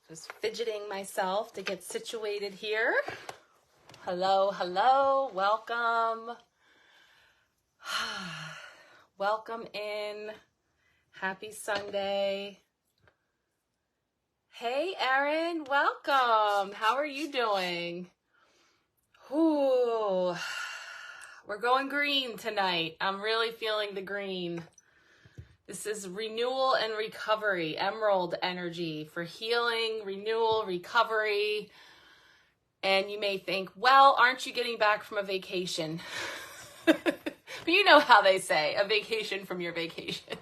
Just fidgeting myself to get situated here. Hello, hello, welcome. Welcome in. Happy Sunday. Hey, Erin, welcome. How are you doing? Ooh, we're going green tonight. I'm really feeling the green. This is renewal and recovery, emerald energy for healing, renewal, recovery. And you may think, well, aren't you getting back from a vacation? But you know how they say, a vacation from your vacation.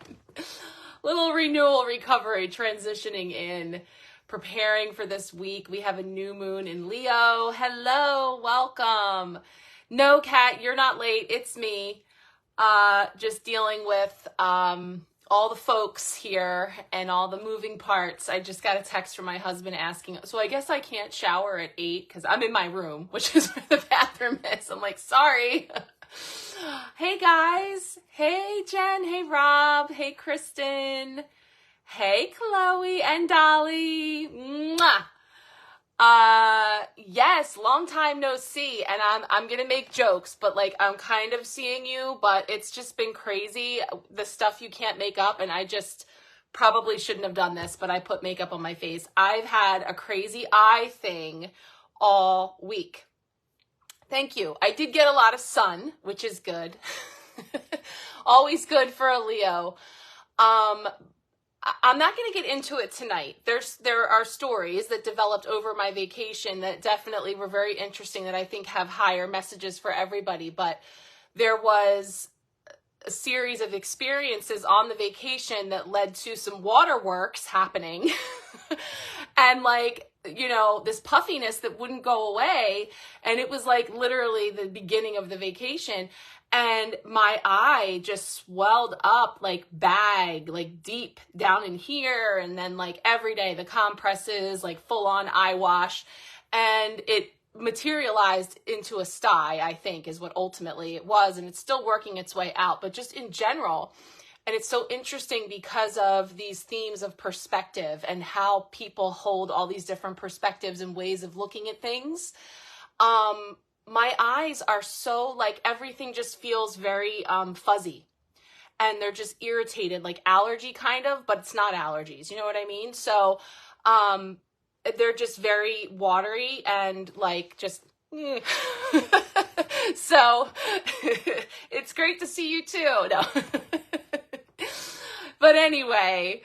Little renewal, recovery, transitioning in, preparing for this week. We have a new moon in Leo. Hello, welcome. No, Kat, you're not late. It's me. Just dealing with all the folks here and all the moving parts. I just got a text from my husband asking, so I guess I can't shower at 8 because I'm in my room, which is where the bathroom is. I'm like, sorry. Hey guys. Hey Jen. Hey Rob. Hey Kristen. Hey Chloe and Dolly. Mwah. Yes, long time no see, and I'm gonna make jokes, but like I'm kind of seeing you, but it's just been crazy, the stuff you can't make up, and I just probably shouldn't have done this, but I put makeup on my face. I've had a crazy eye thing all week. Thank you. I did get a lot of sun, which is good. Always good for a Leo. I'm not going to get into it tonight. There are stories that developed over my vacation that definitely were very interesting that I think have higher messages for everybody. But there was a series of experiences on the vacation that led to some waterworks happening. And like, you know, this puffiness that wouldn't go away. And it was like literally the beginning of the vacation. And my eye just swelled up like bag, like deep down in here. And then like every day the compresses, like full on eye wash. And it materialized into a sty, I think is what ultimately it was. And it's still working its way out. But just in general, and it's so interesting because of these themes of perspective and how people hold all these different perspectives and ways of looking at things. My eyes are so like everything just feels very fuzzy, and they're just irritated, like allergy kind of, but it's not allergies. You know what I mean? So they're just very watery and like just. So it's great to see you too. No. But anyway,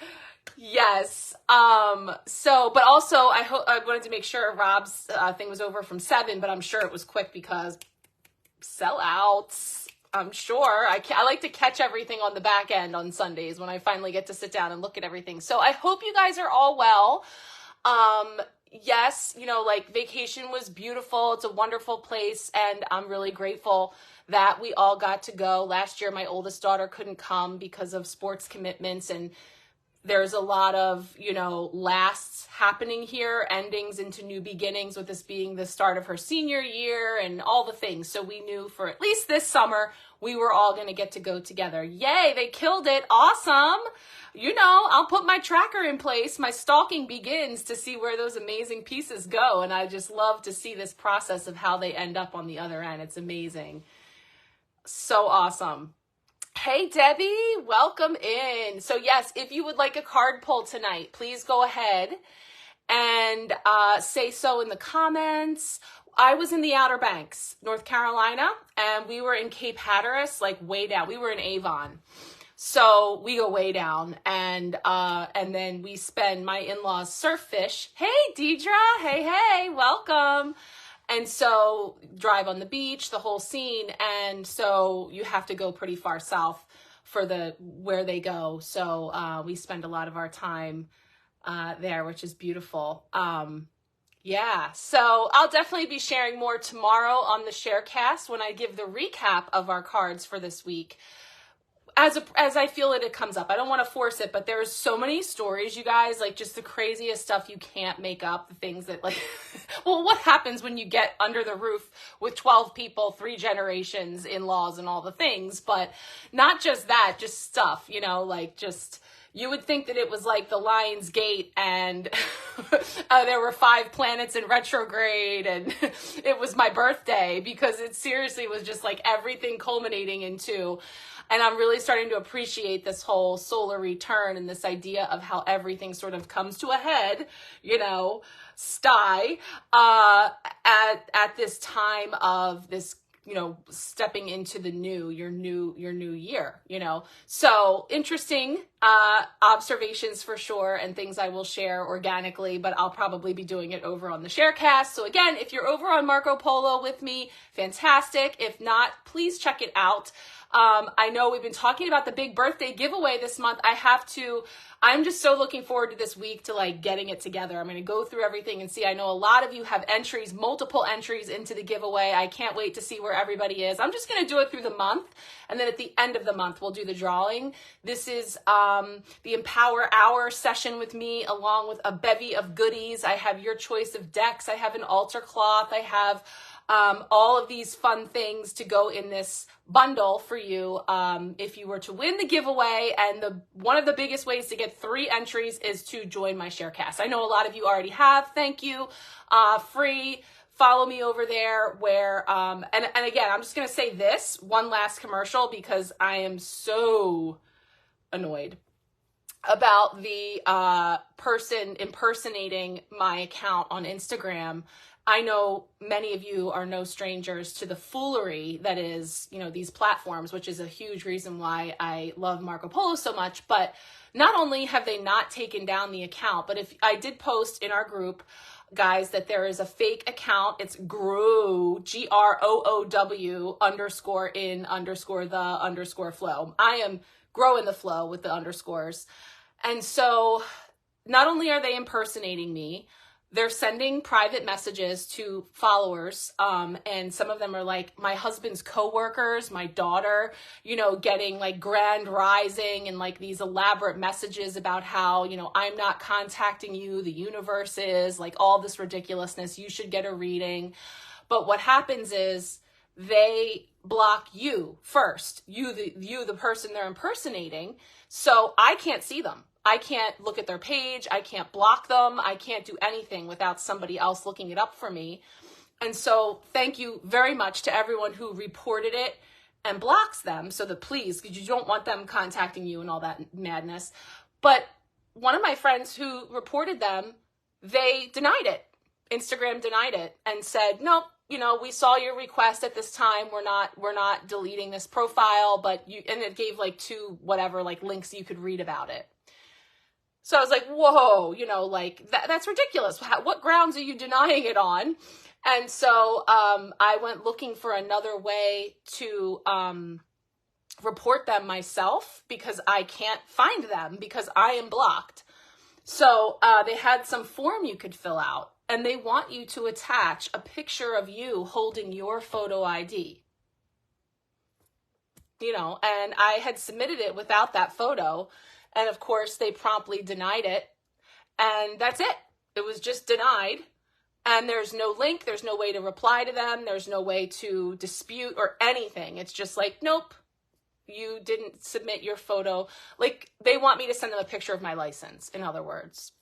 yes. But also I wanted to make sure Rob's thing was over from 7, but I'm sure it was quick because sellouts. I'm sure I like to catch everything on the back end on Sundays when I finally get to sit down and look at everything. So I hope you guys are all well. Yes, you know, like vacation was beautiful. It's a wonderful place, and I'm really grateful that we all got to go. Last year, my oldest daughter couldn't come because of sports commitments, and there's a lot of, you know, lasts happening here, endings into new beginnings, with this being the start of her senior year and all the things. So we knew for at least this summer, we were all going to get to go together. Yay, they killed it. Awesome. You know, I'll put my tracker in place. My stalking begins to see where those amazing pieces go. And I just love to see this process of how they end up on the other end. It's amazing. So awesome. Hey, Debbie, welcome in. So yes, if you would like a card pull tonight, please go ahead and say so in the comments. I was in the Outer Banks, North Carolina, and we were in Cape Hatteras, like way down. We were in Avon. So we go way down, and then we spend, my in-laws surf fish. Hey, Deidre. Hey, welcome. And so drive on the beach, the whole scene. And so you have to go pretty far south for where they go. So we spend a lot of our time there, which is beautiful. Yeah, so I'll definitely be sharing more tomorrow on the Sharecast when I give the recap of our cards for this week. As I feel it comes up. I don't want to force it, but there's so many stories, you guys, like just the craziest stuff you can't make up, the things that like, well, what happens when you get under the roof with 12 people, 3 generations, in-laws and all the things, but not just that, just stuff, you know, like just you would think that it was like the Lion's Gate and there were 5 planets in retrograde and it was my birthday, because it seriously was just like everything culminating into, and I'm really starting to appreciate this whole solar return and this idea of how everything sort of comes to a head, you know, at this time of this, you know, stepping into the your new year, you know. So interesting observations for sure, and things I will share organically, but I'll probably be doing it over on the Sharecast. So again, if you're over on Marco Polo with me, fantastic. If not, please check it out. I know we've been talking about the big birthday giveaway this month. I'm just so looking forward to this week to like getting it together. I'm going to go through everything and see. I know a lot of you have entries, multiple entries into the giveaway. I can't wait to see where everybody is. I'm just going to do it through the month. And then at the end of the month, we'll do the drawing. This is the Empower Hour session with me, along with a bevy of goodies. I have your choice of decks. I have an altar cloth. I have all of these fun things to go in this bundle for you if you were to win the giveaway. And one of the biggest ways to get 3 entries is to join my Sharecast. I know a lot of you already have. Thank you. Free. Follow me over there where, and again, I'm just going to say this one last commercial, because I am so annoyed about the person impersonating my account on Instagram. I know many of you are no strangers to the foolery that is, you know, these platforms, which is a huge reason why I love Marco Polo so much. But not only have they not taken down the account, but if I did post in our group, guys, that there is a fake account. It's GROW, GROOW _in_the _flow. I am growing the flow with the underscores. And so not only are they impersonating me, they're sending private messages to followers, and some of them are like my husband's coworkers, my daughter, you know, getting like grand rising and like these elaborate messages about how, you know, I'm not contacting you, the universe is, like all this ridiculousness, you should get a reading. But what happens is they block you first, you the person they're impersonating, so I can't see them. I can't look at their page. I can't block them. I can't do anything without somebody else looking it up for me. And so thank you very much to everyone who reported it and blocks them, so that please, because you don't want them contacting you and all that madness. But one of my friends who reported them, they denied it. Instagram denied it and said, nope, you know, we saw your request at this time. We're not deleting this profile, but and it gave like 2 whatever, like links you could read about it. So I was like, whoa, you know, like that's ridiculous. What grounds are you denying it on? And so I went looking for another way to report them myself, because I can't find them because I am blocked. So they had some form you could fill out, and they want you to attach a picture of you holding your photo ID. You know, and I had submitted it without that photo. And of course, they promptly denied it. And that's it. It was just denied. And there's no link. There's no way to reply to them. There's no way to dispute or anything. It's just like, nope, you didn't submit your photo. Like, they want me to send them a picture of my license, in other words.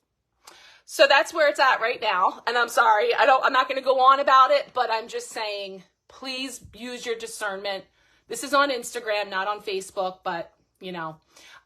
So that's where it's at right now. And I'm sorry, I'm not going to go on about it, but I'm just saying, please use your discernment. This is on Instagram, not on Facebook, but, you know.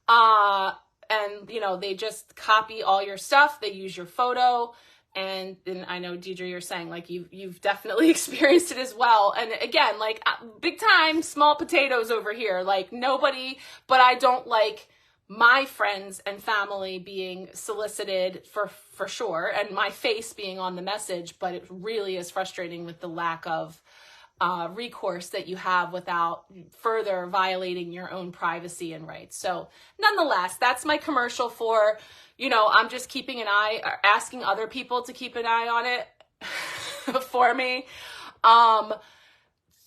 And, you know, they just copy all your stuff. They use your photo. And then I know, Deidre, you're saying, like, you've definitely experienced it as well. And again, like, big time small potatoes over here. Like, nobody, but I don't like my friends and family being solicited for sure. And my face being on the message. But it really is frustrating with the lack of recourse that you have without further violating your own privacy and rights. So nonetheless, that's my commercial for, you know, I'm just keeping an eye, asking other people to keep an eye on it for me,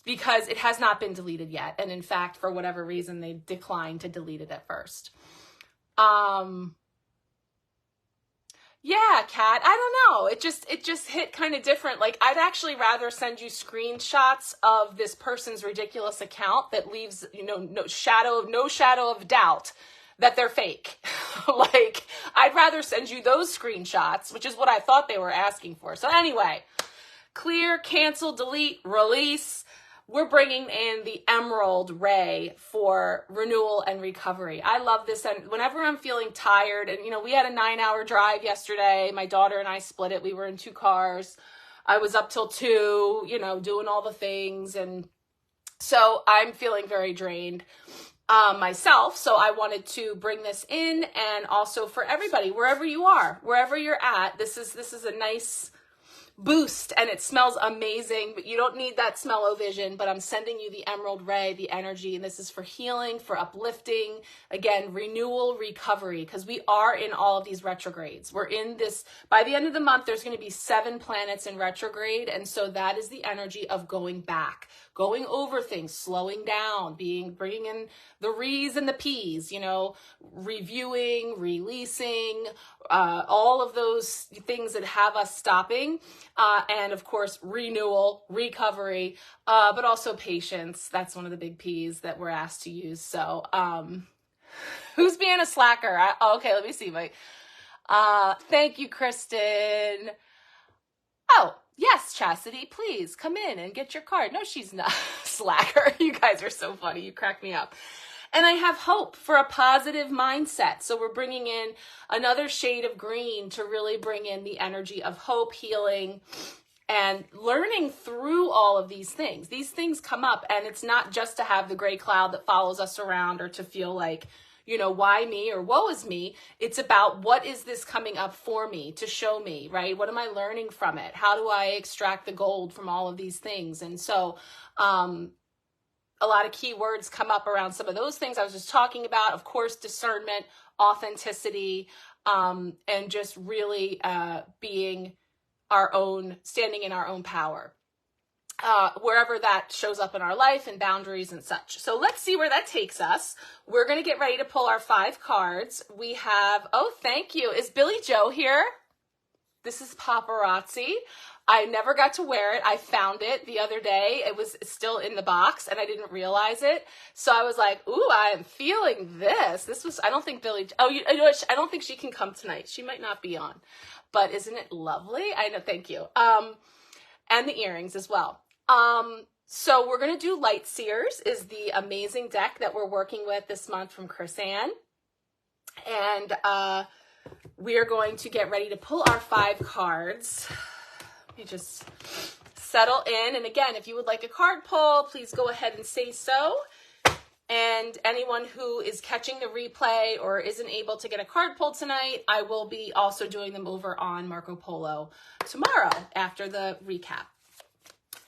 because it has not been deleted yet. And in fact, for whatever reason, they declined to delete it at first. Yeah, Kat, I don't know. It just hit kind of different. Like, I'd actually rather send you screenshots of this person's ridiculous account that leaves, you know, no shadow of doubt that they're fake. Like, I'd rather send you those screenshots, which is what I thought they were asking for. So anyway, clear, cancel, delete, release. We're bringing in the emerald ray for renewal and recovery. I love this. And whenever I'm feeling tired, and we had a 9-hour drive yesterday. My daughter and I split it. We were in 2 cars. I was up till 2, doing all the things. And so I'm feeling very drained myself. So I wanted to bring this in, and also for everybody, wherever you are, wherever you're at, this is a nice boost, and it smells amazing, but you don't need that smell-o-vision. But I'm sending you the emerald ray, the energy, and this is for healing, for uplifting, again, renewal, recovery, because we are in all of these retrogrades. We're in this, by the end of the month, there's going to be 7 planets in retrograde, and so that is the energy of going back, going over things, slowing down, bringing in the re's and the p's, reviewing, releasing, all of those things that have us stopping, and of course, renewal, recovery, but also patience. That's one of the big P's that we're asked to use. So, who's being a slacker? Okay, let me see. Thank you, Kristen. Oh, yes, Chastity, please come in and get your card. No, she's not slacker. You guys are so funny. You crack me up. And I have hope for a positive mindset. So we're bringing in another shade of green to really bring in the energy of hope, healing, and learning through all of these things. These things come up, and it's not just to have the gray cloud that follows us around or to feel like, why me or woe is me. It's about, what is this coming up for me, to show me, right? What am I learning from it? How do I extract the gold from all of these things? And so, a lot of key words come up around some of those things I was just talking about. Of course, discernment, authenticity, and just really being standing in our own power, wherever that shows up in our life, and boundaries and such. So let's see where that takes us. We're going to get ready to pull our 5 cards. We have, thank you. Is Billy Joe here? This is paparazzi. I never got to wear it. I found it the other day. It was still in the box, and I didn't realize it. So I was like, ooh, I am feeling this. I don't think I don't think she can come tonight. She might not be on. But isn't it lovely? I know, thank you. And the earrings as well. So we're going to do Light Seers, is the amazing deck that we're working with this month from Chris Ann. And we are going to get ready to pull our 5 cards. Let me just settle in. And again, if you would like a card pull, please go ahead and say so. And anyone who is catching the replay or isn't able to get a card pull tonight, I will be also doing them over on Marco Polo tomorrow after the recap.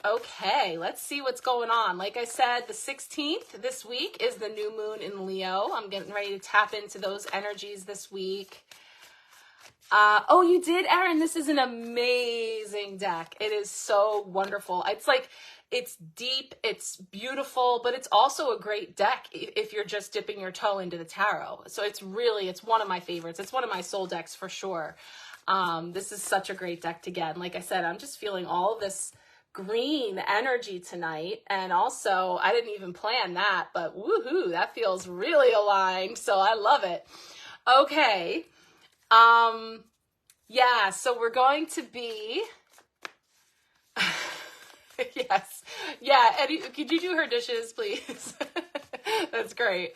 Okay, let's see what's going on. Like I said, the 16th this week is the new moon in Leo. I'm getting ready to tap into those energies this week. You did, Erin. This is an amazing deck. It is so wonderful. It's deep, it's beautiful, but it's also a great deck if you're just dipping your toe into the tarot. So it's one of my favorites. It's one of my soul decks for sure. This is such a great deck to get. And like I said, I'm just feeling all of this green energy tonight. And also, I didn't even plan that, but woohoo, that feels really aligned. So I love it. Okay. Yeah, so we're going to be, yes. Yeah, Eddie, could you do her dishes, please? That's great.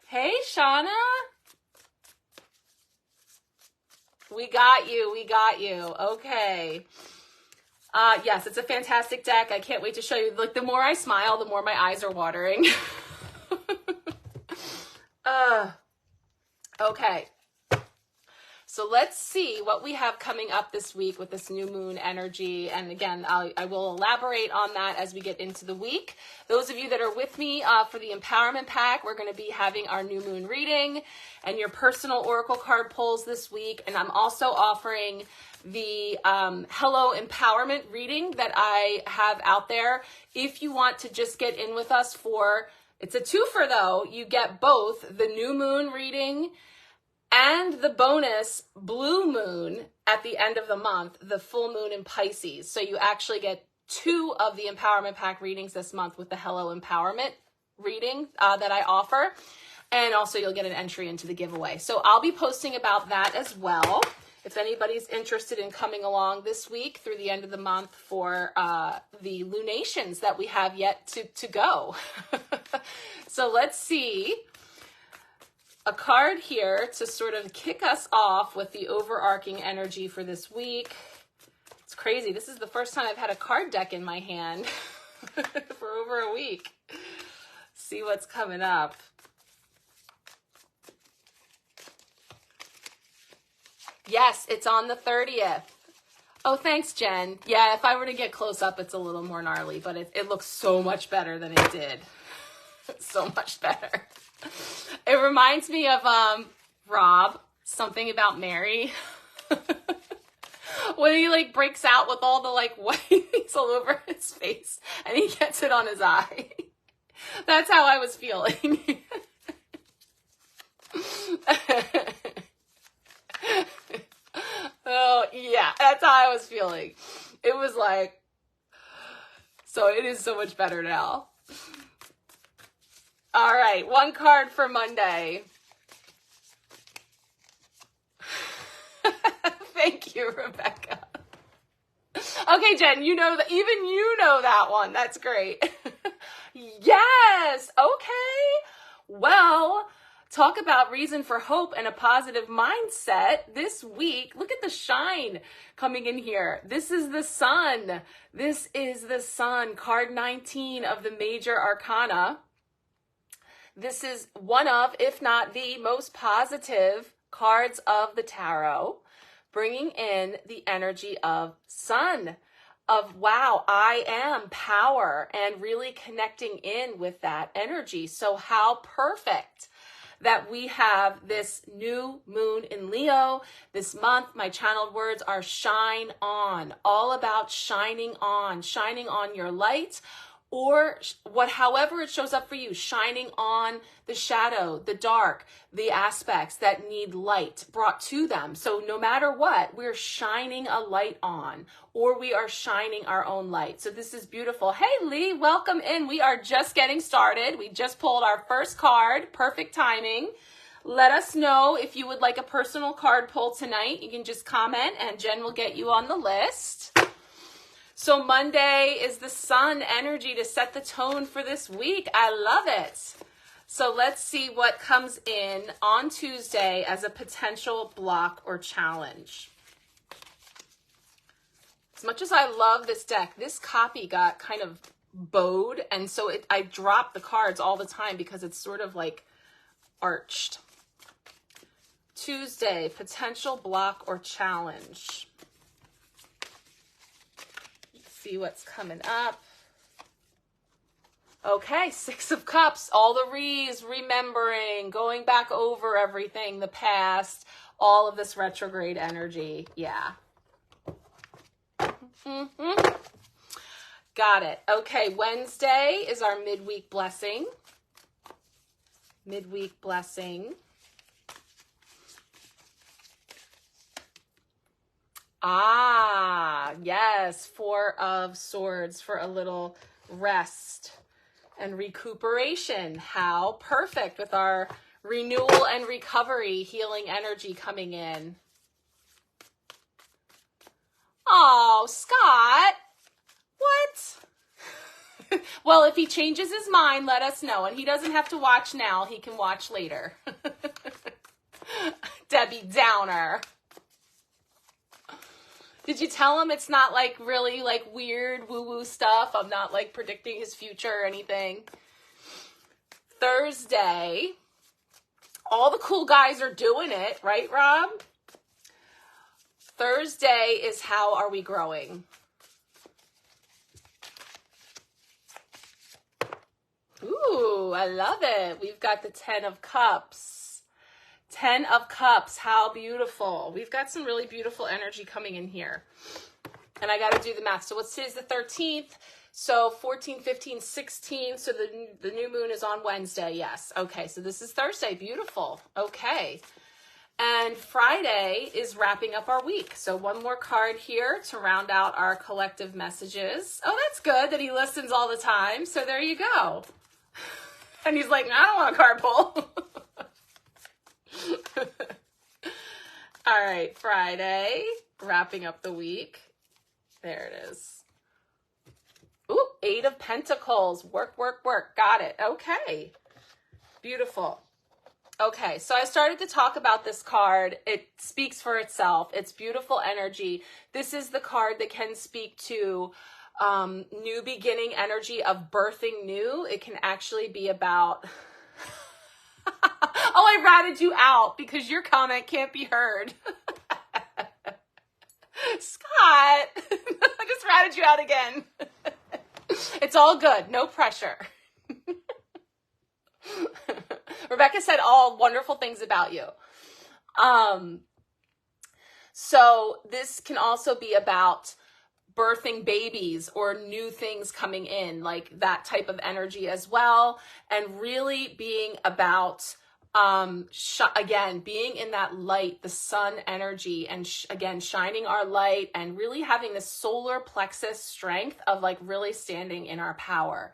Hey, Shauna. We got you. Okay. Yes, it's a fantastic deck. I can't wait to show you. Like, the more I smile, the more my eyes are watering. Okay. So let's see what we have coming up this week with this new moon energy. And again, I will elaborate on that as we get into the week. Those of you that are with me for the Empowerment Pack, we're going to be having our new moon reading and your personal oracle card pulls this week. And I'm also offering the Hello Empowerment reading that I have out there. If you want to just get in with us it's a twofer though. You get both the new moon reading and the bonus blue moon at the end of the month, the full moon in Pisces. So you actually get 2 of the Empowerment Pack readings this month with the Hello Empowerment reading that I offer. And also you'll get an entry into the giveaway. So I'll be posting about that as well. If anybody's interested in coming along this week through the end of the month for the lunations that we have yet to go. So let's see a card here to sort of kick us off with the overarching energy for this week. It's crazy. This is the first time I've had a card deck in my hand for over a week. See what's coming up. Yes, it's on the 30th. Oh, thanks, Jen. Yeah, if I were to get close up, it's a little more gnarly, but it looks so much better than it did. So much better. It reminds me of Rob, Something About Mary. When he like breaks out with all the like whites all over his face and he gets it on his eye. That's how I was feeling. Oh, yeah, that's how I was feeling. It was like, so it is so much better now. All right, one card for Monday. Thank you, Rebecca. Okay, Jen, you know that, even you know that one. That's great. Yes, okay. Well, talk about reason for hope and a positive mindset this week. Look at the shine coming in here. This is the sun. This is the sun, card 19 of the major arcana. This is one of, if not the most positive cards of the tarot, bringing in the energy of sun, of wow, I am power, and really connecting in with that energy. So how perfect that we have this new moon in Leo this month. My channeled words are shine on, all about shining on your light, or however it shows up for you, shining on the shadow, the dark, the aspects that need light brought to them. So no matter what, we're shining a light on, or we are shining our own light. So this is beautiful. Hey, Lee, welcome in. We are just getting started. We just pulled our first card. Perfect timing. Let us know if you would like a personal card pull tonight. You can just comment and Jen will get you on the list. So Monday is the sun energy to set the tone for this week. I love it. So let's see what comes in on Tuesday as a potential block or challenge. As much as I love this deck, this copy got kind of bowed, and so I drop the cards all the time because it's sort of like arched. Tuesday, potential block or challenge. See what's coming up. Okay, 6 of Cups, all the remembering, going back over everything, the past, all of this retrograde energy. Yeah. Got it. Okay, Wednesday is our midweek blessing. Midweek blessing. Ah, yes, 4 of Swords for a little rest and recuperation. How perfect with our renewal and recovery, healing energy coming in. Oh, Scott, what? Well, if he changes his mind, let us know. And he doesn't have to watch now. He can watch later. Debbie Downer. Did you tell him it's not like really like weird woo-woo stuff? I'm not like predicting his future or anything. Thursday, all the cool guys are doing it, right, Rob? Thursday is how are we growing? Ooh, I love it. We've got the 10 of Cups. 10 of Cups, how beautiful. We've got some really beautiful energy coming in here. And I got to do the math. So what's today's the 13th? So 14, 15, 16. So the new moon is on Wednesday. Yes. Okay. So this is Thursday. Beautiful. Okay. And Friday is wrapping up our week. So one more card here to round out our collective messages. Oh, that's good that he listens all the time. So there you go. And he's like, I don't want a carpool. All right, Friday, wrapping up the week. There it is. Ooh, 8 of Pentacles. Work, work, work. Got it. Okay. Beautiful. Okay, so I started to talk about this card. It speaks for itself. It's beautiful energy. This is the card that can speak to new beginning energy of birthing new. It can actually be about... Oh, I ratted you out because your comment can't be heard. Scott, I just ratted you out again. It's all good. No pressure. Rebecca said all wonderful things about you. So this can also be about birthing babies or new things coming in, like that type of energy as well. And really being about, again, being in that light, the sun energy, and again, shining our light and really having this solar plexus strength of like really standing in our power.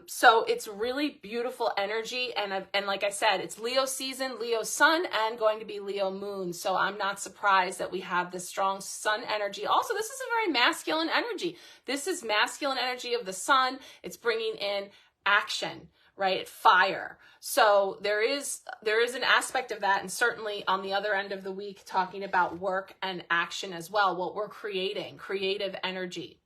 So it's really beautiful energy. And like I said, it's Leo season, Leo sun, and going to be Leo moon. So I'm not surprised that we have this strong sun energy. Also, this is a very masculine energy. This is masculine energy of the sun. It's bringing in action, right? Fire. So there is an aspect of that. And certainly on the other end of the week, talking about work and action as well, what we're creating, creative energy.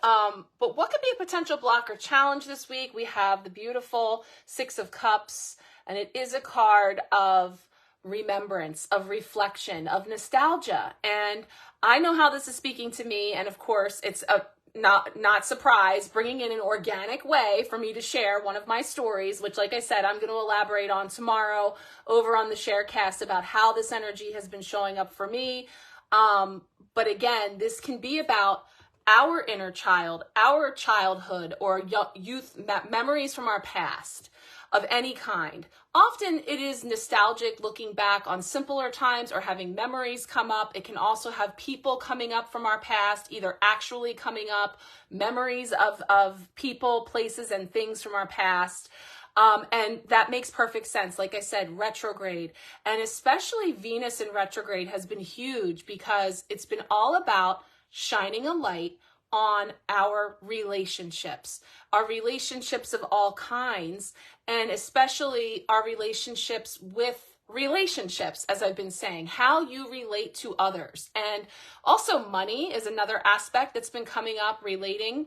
But what could be a potential block or challenge this week? We have the beautiful 6 of Cups, and it is a card of remembrance, of reflection, of nostalgia. And I know how this is speaking to me. And of course, it's a not surprise, bringing in an organic way for me to share one of my stories, which, like I said, I'm going to elaborate on tomorrow over on the Sharecast about how this energy has been showing up for me. But again, this can be about our inner child, our childhood, or youth memories from our past of any kind. Often it is nostalgic, looking back on simpler times or having memories come up. It can also have people coming up from our past, either actually coming up, memories of people, places, and things from our past. And that makes perfect sense. Like I said, retrograde, and especially Venus in retrograde has been huge because it's been all about shining a light on our relationships of all kinds, and especially our relationships with relationships, as I've been saying, how you relate to others. And also money is another aspect that's been coming up, relating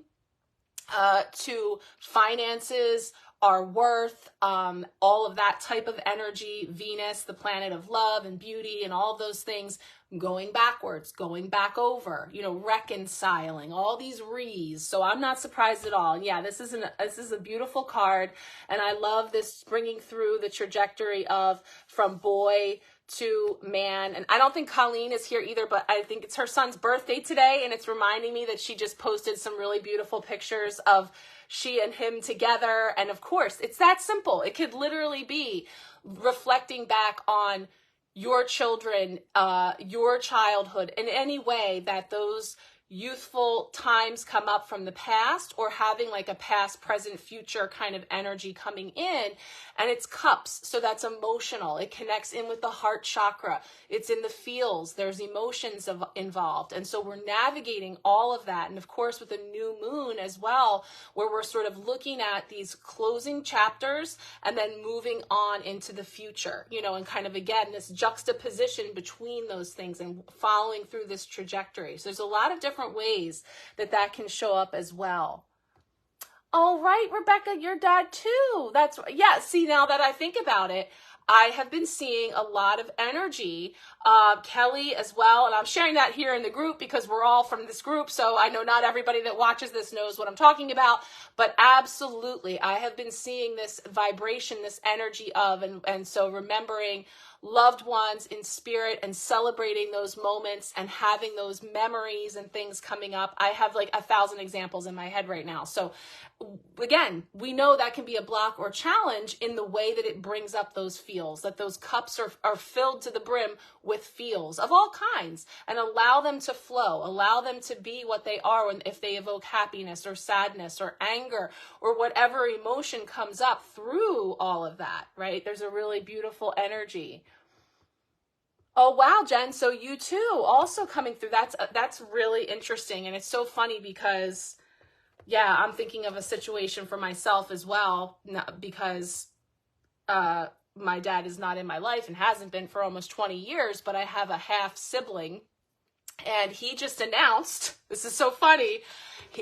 to finances, our worth, all of that type of energy. Venus, the planet of love and beauty and all those things, going backwards, going back over, reconciling, all these re's. So I'm not surprised at all. And yeah, this is a beautiful card, and I love this bringing through the trajectory of from boy to man. And I don't think Colleen is here either, but I think it's her son's birthday today, and it's reminding me that she just posted some really beautiful pictures of she and him together. And of course, it's that simple. It could literally be reflecting back on your children, your childhood, in any way that those youthful times come up from the past, or having like a past, present, future kind of energy coming in. And it's cups, so that's emotional. It connects in with the heart chakra. It's in the feels. There's emotions involved. And so we're navigating all of that. And of course, with the new moon as well, where we're sort of looking at these closing chapters and then moving on into the future, and kind of, again, this juxtaposition between those things and following through this trajectory. So there's a lot of different ways that can show up as well. All right, Rebecca, your dad too. Yeah, see, now that I think about it, I have been seeing a lot of energy. Kelly as well, and I'm sharing that here in the group because we're all from this group, so I know not everybody that watches this knows what I'm talking about, but absolutely, I have been seeing this vibration, this energy of, and so remembering loved ones in spirit and celebrating those moments and having those memories and things coming up. I have like 1,000 examples in my head right now. So again, we know that can be a block or challenge in the way that it brings up those feels, that those cups are filled to the brim with feels of all kinds, and allow them to flow, allow them to be what they are when, if they evoke happiness or sadness or anger or whatever emotion comes up through all of that, right? There's a really beautiful energy. Oh, wow, Jen. So you too, also coming through. That's really interesting. And it's so funny because yeah, I'm thinking of a situation for myself as well, because my dad is not in my life and hasn't been for almost 20 years, but I have a half sibling, and he just announced, this is so funny,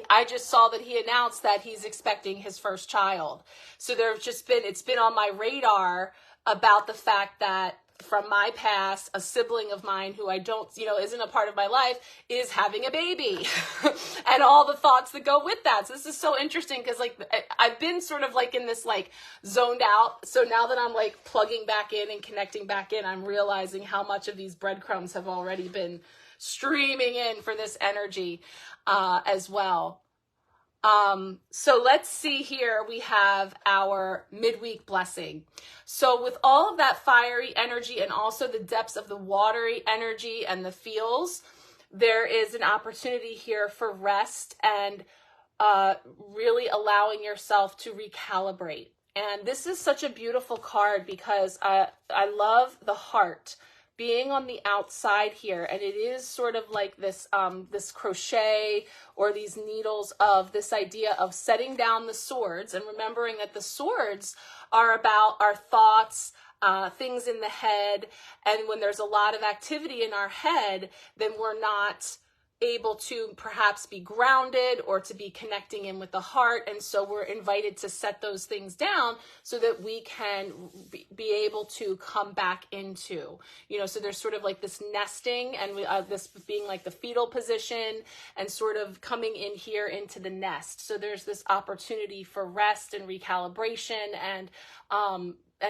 I just saw that he announced that he's expecting his first child. So it's been on my radar about the fact that from my past, a sibling of mine who I don't, isn't a part of my life is having a baby and all the thoughts that go with that. So this is so interesting because like I've been sort of like in this like zoned out. So now that I'm like plugging back in and connecting back in, I'm realizing how much of these breadcrumbs have already been streaming in for this energy as well. So let's see here. We have our midweek blessing. So with all of that fiery energy and also the depths of the watery energy and the feels, there is an opportunity here for rest and really allowing yourself to recalibrate. And this is such a beautiful card because I love the heart being on the outside here, and it is sort of like this this crochet or these needles of this idea of setting down the swords and remembering that the swords are about our thoughts, things in the head, and when there's a lot of activity in our head, then we're not able to perhaps be grounded or to be connecting in with the heart. And so we're invited to set those things down so that we can be able to come back into, so there's sort of like this nesting and this being like the fetal position and sort of coming in here into the nest. So there's this opportunity for rest and recalibration and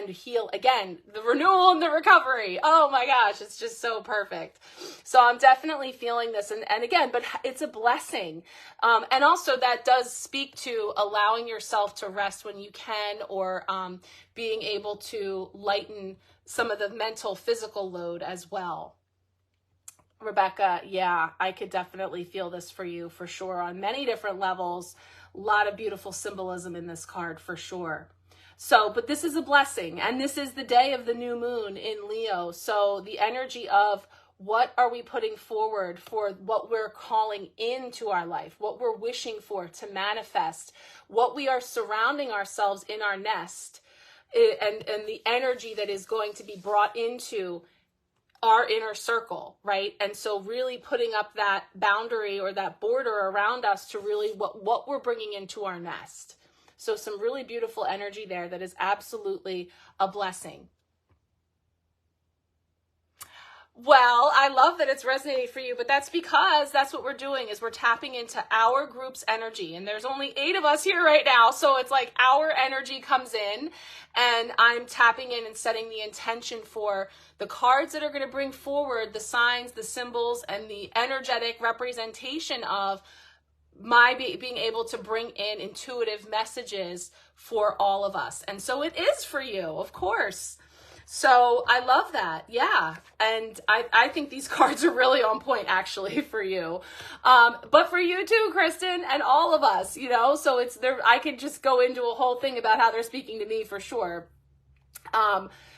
heal again, the renewal and the recovery. Oh my gosh, it's just so perfect. So I'm definitely feeling this. And again, but it's a blessing. And also that does speak to allowing yourself to rest when you can, or being able to lighten some of the mental, physical load as well. Rebecca, yeah, I could definitely feel this for you for sure on many different levels. A lot of beautiful symbolism in this card for sure. So, but this is a blessing, and this is the day of the new moon in Leo. So the energy of what are we putting forward for what we're calling into our life, what we're wishing for to manifest, what we are surrounding ourselves in our nest, and the energy that is going to be brought into our inner circle, right? And so really putting up that boundary or that border around us to really what we're bringing into our nest. So some really beautiful energy there that is absolutely a blessing. Well, I love that it's resonating for you, but that's because that's what we're doing is we're tapping into our group's energy. And there's only 8 of us here right now. So it's like our energy comes in and I'm tapping in and setting the intention for the cards that are going to bring forward the signs, the symbols, and the energetic representation of my being able to bring in intuitive messages for all of us. And so it is for you, of course. So I love that. Yeah. And I think these cards are really on point actually for you. But for you too, Kristen, and all of us, so it's there. I could just go into a whole thing about how they're speaking to me for sure.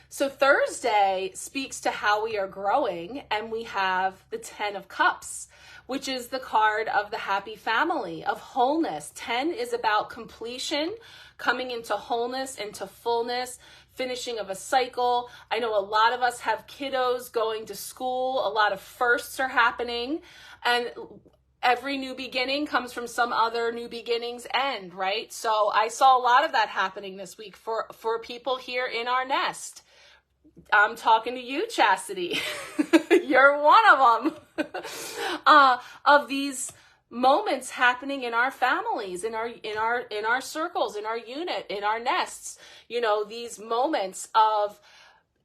So Thursday speaks to how we are growing, and we have the 10 of Cups, which is the card of the happy family, of wholeness. 10 is about completion, coming into wholeness, into fullness, finishing of a cycle. I know a lot of us have kiddos going to school. A lot of firsts are happening. And every new beginning comes from some other new beginning's end, right? So I saw a lot of that happening this week for people here in our nest. I'm talking to you, Chastity. You're one of them. Of these moments happening in our families, in our circles, in our unit, in our nests. These moments of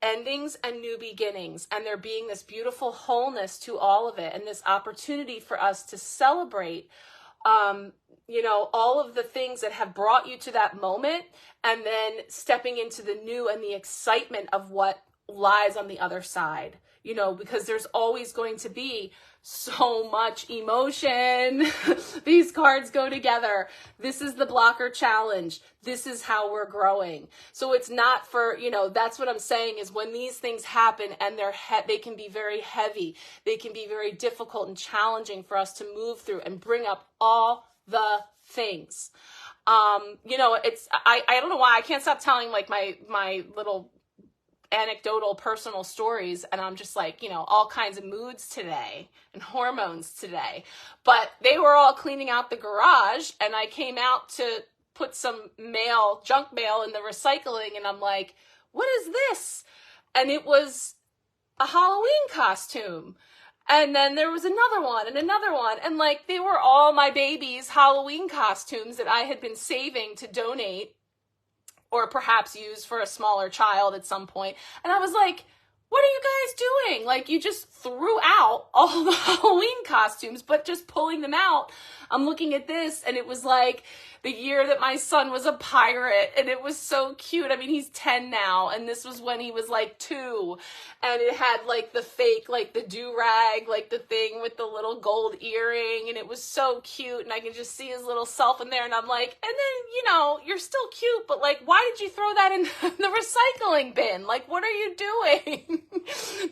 endings and new beginnings, and there being this beautiful wholeness to all of it, and this opportunity for us to celebrate all of the things that have brought you to that moment, and then stepping into the new and the excitement of what lies on the other side, because there's always going to be so much emotion. These cards go together. This is the blocker challenge. This is how we're growing. So it's not for, that's what I'm saying, is when these things happen and they can be very heavy. They can be very difficult and challenging for us to move through and bring up all the things. I don't know why I can't stop telling like my little anecdotal personal stories, and I'm just like, all kinds of moods today and hormones today. But they were all cleaning out the garage, and I came out to put some junk mail in the recycling, and I'm like, what is this? And it was a Halloween costume. And then there was another one, and like they were all my baby's Halloween costumes that I had been saving to donate, or perhaps use for a smaller child at some point. And I was like, what are you guys doing? Like, you just threw out all the Halloween costumes, but just pulling them out. I'm looking at this, and it was like the year that my son was a pirate, and it was so cute. I mean, he's 10 now, and this was when he was like 2, and it had like the fake, like the do-rag, like the thing with the little gold earring, and it was so cute, and I can just see his little self in there, and I'm like, and then, you're still cute, but like, why did you throw that in the recycling bin? Like, what are you doing?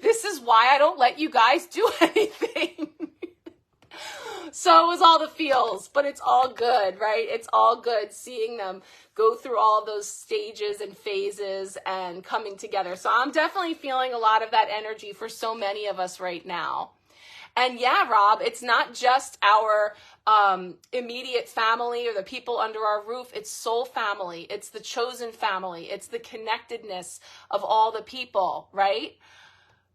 This is why I don't let you guys do anything. So it was all the feels, but it's all good, right? It's all good seeing them go through all those stages and phases and coming together. So I'm definitely feeling a lot of that energy for so many of us right now. And yeah, Rob, it's not just our immediate family or the people under our roof. It's soul family. It's the chosen family. It's the connectedness of all the people, right?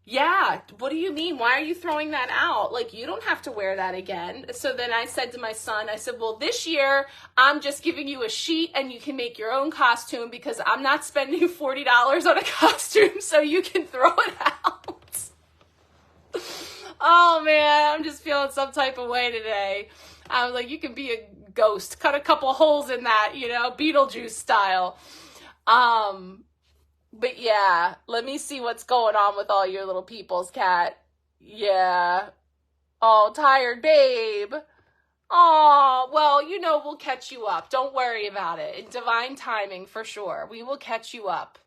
Yeah, what do you mean? Why are you throwing that out? Like, you don't have to wear that again. So then I said to my son, I said, well, this year I'm just giving you a sheet and you can make your own costume, because I'm not spending $40 on a costume, so you can throw it out. Oh man, I'm just feeling some type of way today. I was like, you can be a ghost, cut a couple holes in that, Beetlejuice style. But yeah, let me see what's going on with all your little peoples, Kat. Yeah. Oh, tired babe. Oh, well, we'll catch you up. Don't worry about it. In divine timing, for sure. We will catch you up.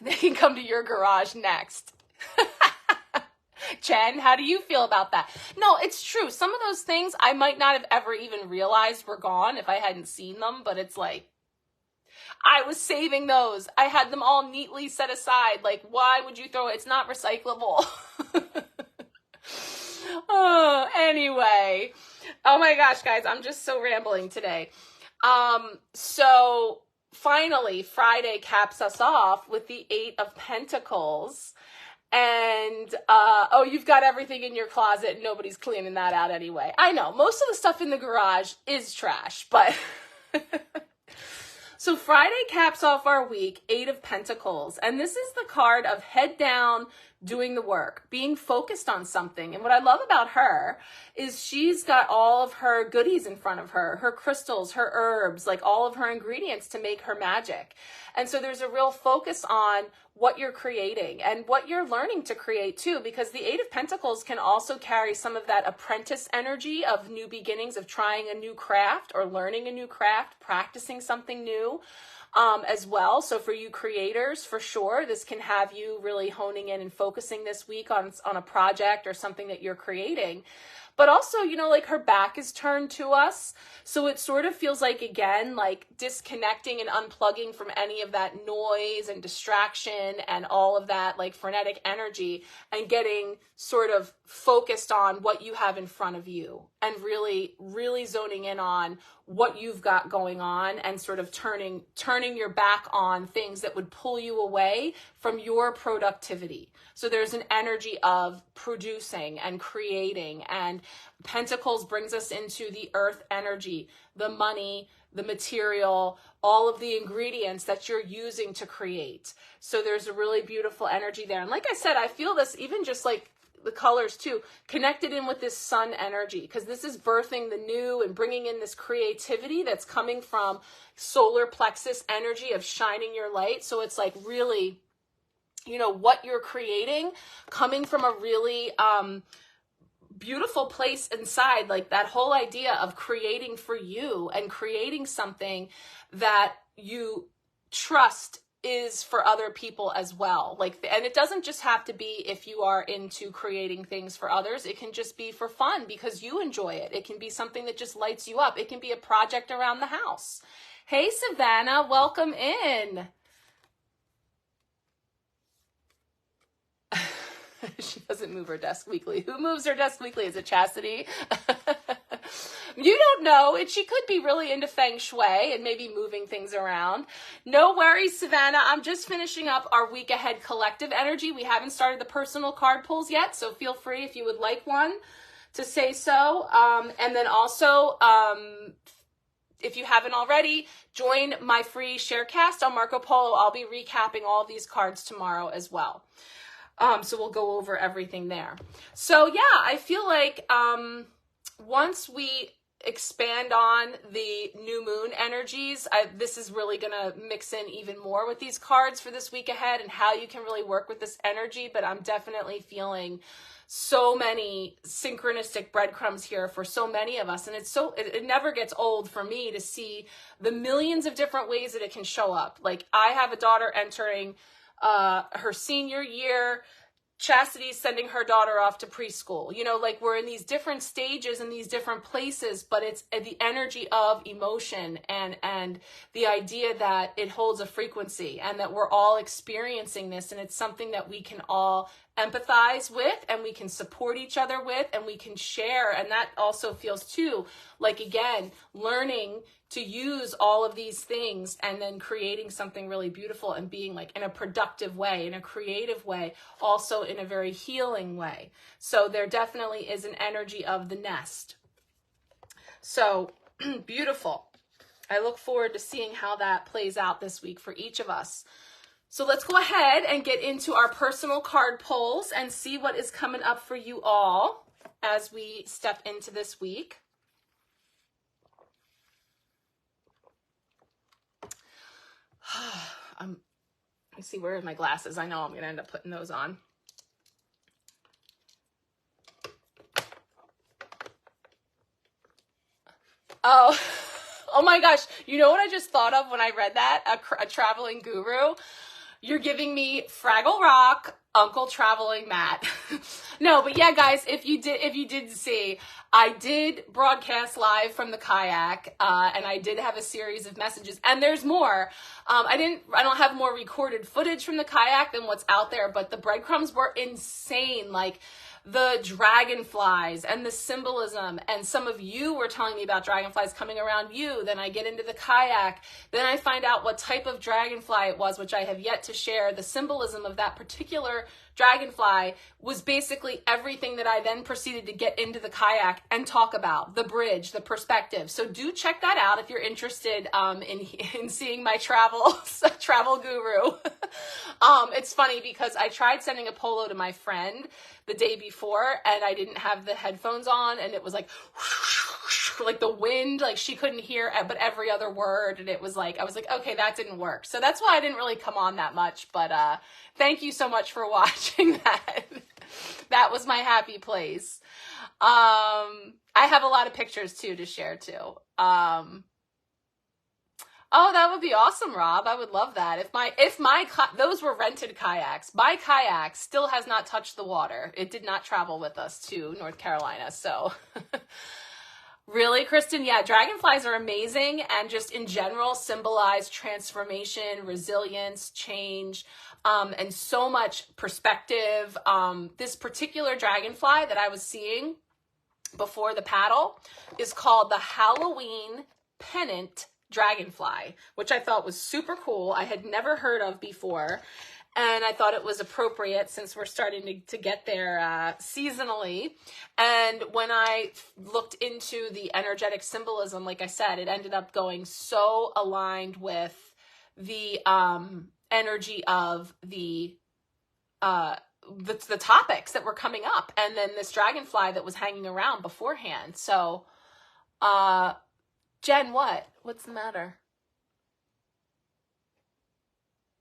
They can come to your garage next. Jen, how do you feel about that? No, it's true. Some of those things I might not have ever even realized were gone if I hadn't seen them, but it's like, I was saving those. I had them all neatly set aside. Like, why would you throw it? It's not recyclable. Oh, anyway. Oh my gosh, guys, I'm just so rambling today. So finally, Friday caps us off with the 8 of Pentacles. And, you've got everything in your closet. Nobody's cleaning that out anyway. I know, most of the stuff in the garage is trash, but... So Friday caps off our week, 8 of Pentacles, and this is the card of head down, doing the work, being focused on something. And what I love about her is she's got all of her goodies in front of her, her crystals, her herbs, like all of her ingredients to make her magic. And so there's a real focus on what you're creating and what you're learning to create too, because the 8 of Pentacles can also carry some of that apprentice energy of new beginnings, of trying a new craft or learning a new craft, practicing something new as well. So for you creators, for sure, this can have you really honing in and focusing this week on a project or something that you're creating. But also, like her back is turned to us. So it sort of feels like, again, like disconnecting and unplugging from any of that noise and distraction and all of that like frenetic energy, and getting sort of focused on what you have in front of you, and really, really zoning in on what you've got going on, and sort of turning turning your back on things that would pull you away from your productivity. So there's an energy of producing and creating, and Pentacles brings us into the earth energy, the money, the material, all of the ingredients that you're using to create. So there's a really beautiful energy there. And like I said, I feel this even just like the colors too, connected in with this sun energy, because this is birthing the new and bringing in this creativity that's coming from solar plexus energy of shining your light. So it's like really, you know, what you're creating coming from a really beautiful place inside, like that whole idea of creating for you and creating something that you trust is for other people as well. Like, and it doesn't just have to be if you are into creating things for others. It can just be for fun because you enjoy it. It can be something that just lights you up. It can be a project around the house. Hey, Savannah, welcome in. She doesn't move her desk weekly. Who moves her desk weekly? Is it Chastity? You don't know. She could be really into feng shui and maybe moving things around. No worries, Savannah. I'm just finishing up our week ahead collective energy. We haven't started the personal card pulls yet, so feel free if you would like one to say so. And then also, if you haven't already, join my free Sharecast on Marco Polo. I'll be recapping all of these cards tomorrow as well. So we'll go over everything there. So yeah, I feel like once we expand on the new moon energies, this is really going to mix in even more with these cards for this week ahead and how you can really work with this energy. But I'm definitely feeling so many synchronistic breadcrumbs here for so many of us. And it never gets old for me to see the millions of different ways that it can show up. Like, I have a daughter entering her senior year. Chastity's sending her daughter off to preschool. You know, like, we're in these different stages and these different places, but it's the energy of emotion and the idea that it holds a frequency and that we're all experiencing this, and it's something that we can all empathize with and we can support each other with and we can share. And that also feels too like, again, learning to use all of these things and then creating something really beautiful and being like in a productive way, in a creative way, also in a very healing way. So there definitely is an energy of the nest. So beautiful. I look forward to seeing how that plays out this week for each of us. So let's go ahead and get into our personal card pulls and see what is coming up for you all as we step into this week. Let me see, where are my glasses? I know I'm going to end up putting those on. Oh my gosh. You know what I just thought of when I read that? A traveling guru. You're giving me Fraggle Rock, Uncle Traveling Matt. No, but yeah, guys, if you did see, I did broadcast live from the kayak, and I did have a series of messages, and there's more. I don't have more recorded footage from the kayak than what's out there, but the breadcrumbs were insane. Like, the dragonflies and the symbolism, and some of you were telling me about dragonflies coming around you. Then I get into the kayak, then I find out what type of dragonfly it was, which I have yet to share. The symbolism of that particular dragonfly was basically everything that I then proceeded to get into the kayak and talk about. The bridge, the perspective. So do check that out if you're interested in seeing my travel guru. It's funny because I tried sending a polo to my friend the day before and I didn't have the headphones on, and it was like like the wind, like she couldn't hear but every other word, and it was like, I was like, okay, that didn't work. So that's why I didn't really come on that much, but thank you so much for watching that. That was my happy place. I have a lot of pictures too to share too. Oh, that would be awesome, Rob. I would love that. Those were rented kayaks. My kayak still has not touched the water. It did not travel with us to North Carolina. So really, Kristen? Yeah, dragonflies are amazing, and just in general symbolize transformation, resilience, change, and so much perspective. This particular dragonfly that I was seeing before the paddle is called the Halloween Pennant dragonfly, which I thought was super cool. I had never heard of before. And I thought it was appropriate since we're starting to get there seasonally. And when I looked into the energetic symbolism, like I said, it ended up going so aligned with the energy of the topics that were coming up. And then this dragonfly that was hanging around beforehand. So, Jen, what's the matter?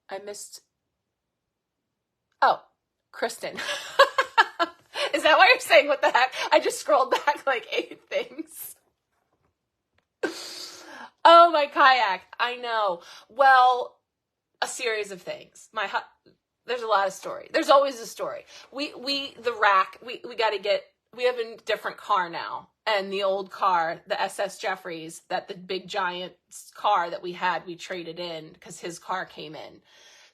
I missed... Oh, Kristen. Is that why you're saying what the heck? I just scrolled back like 8 things. Oh, my kayak. I know. Well, a series of things. There's a lot of story. There's always a story. We have a different car now. And the old car, the SS Jeffries, the big giant car that we had, we traded in because his car came in.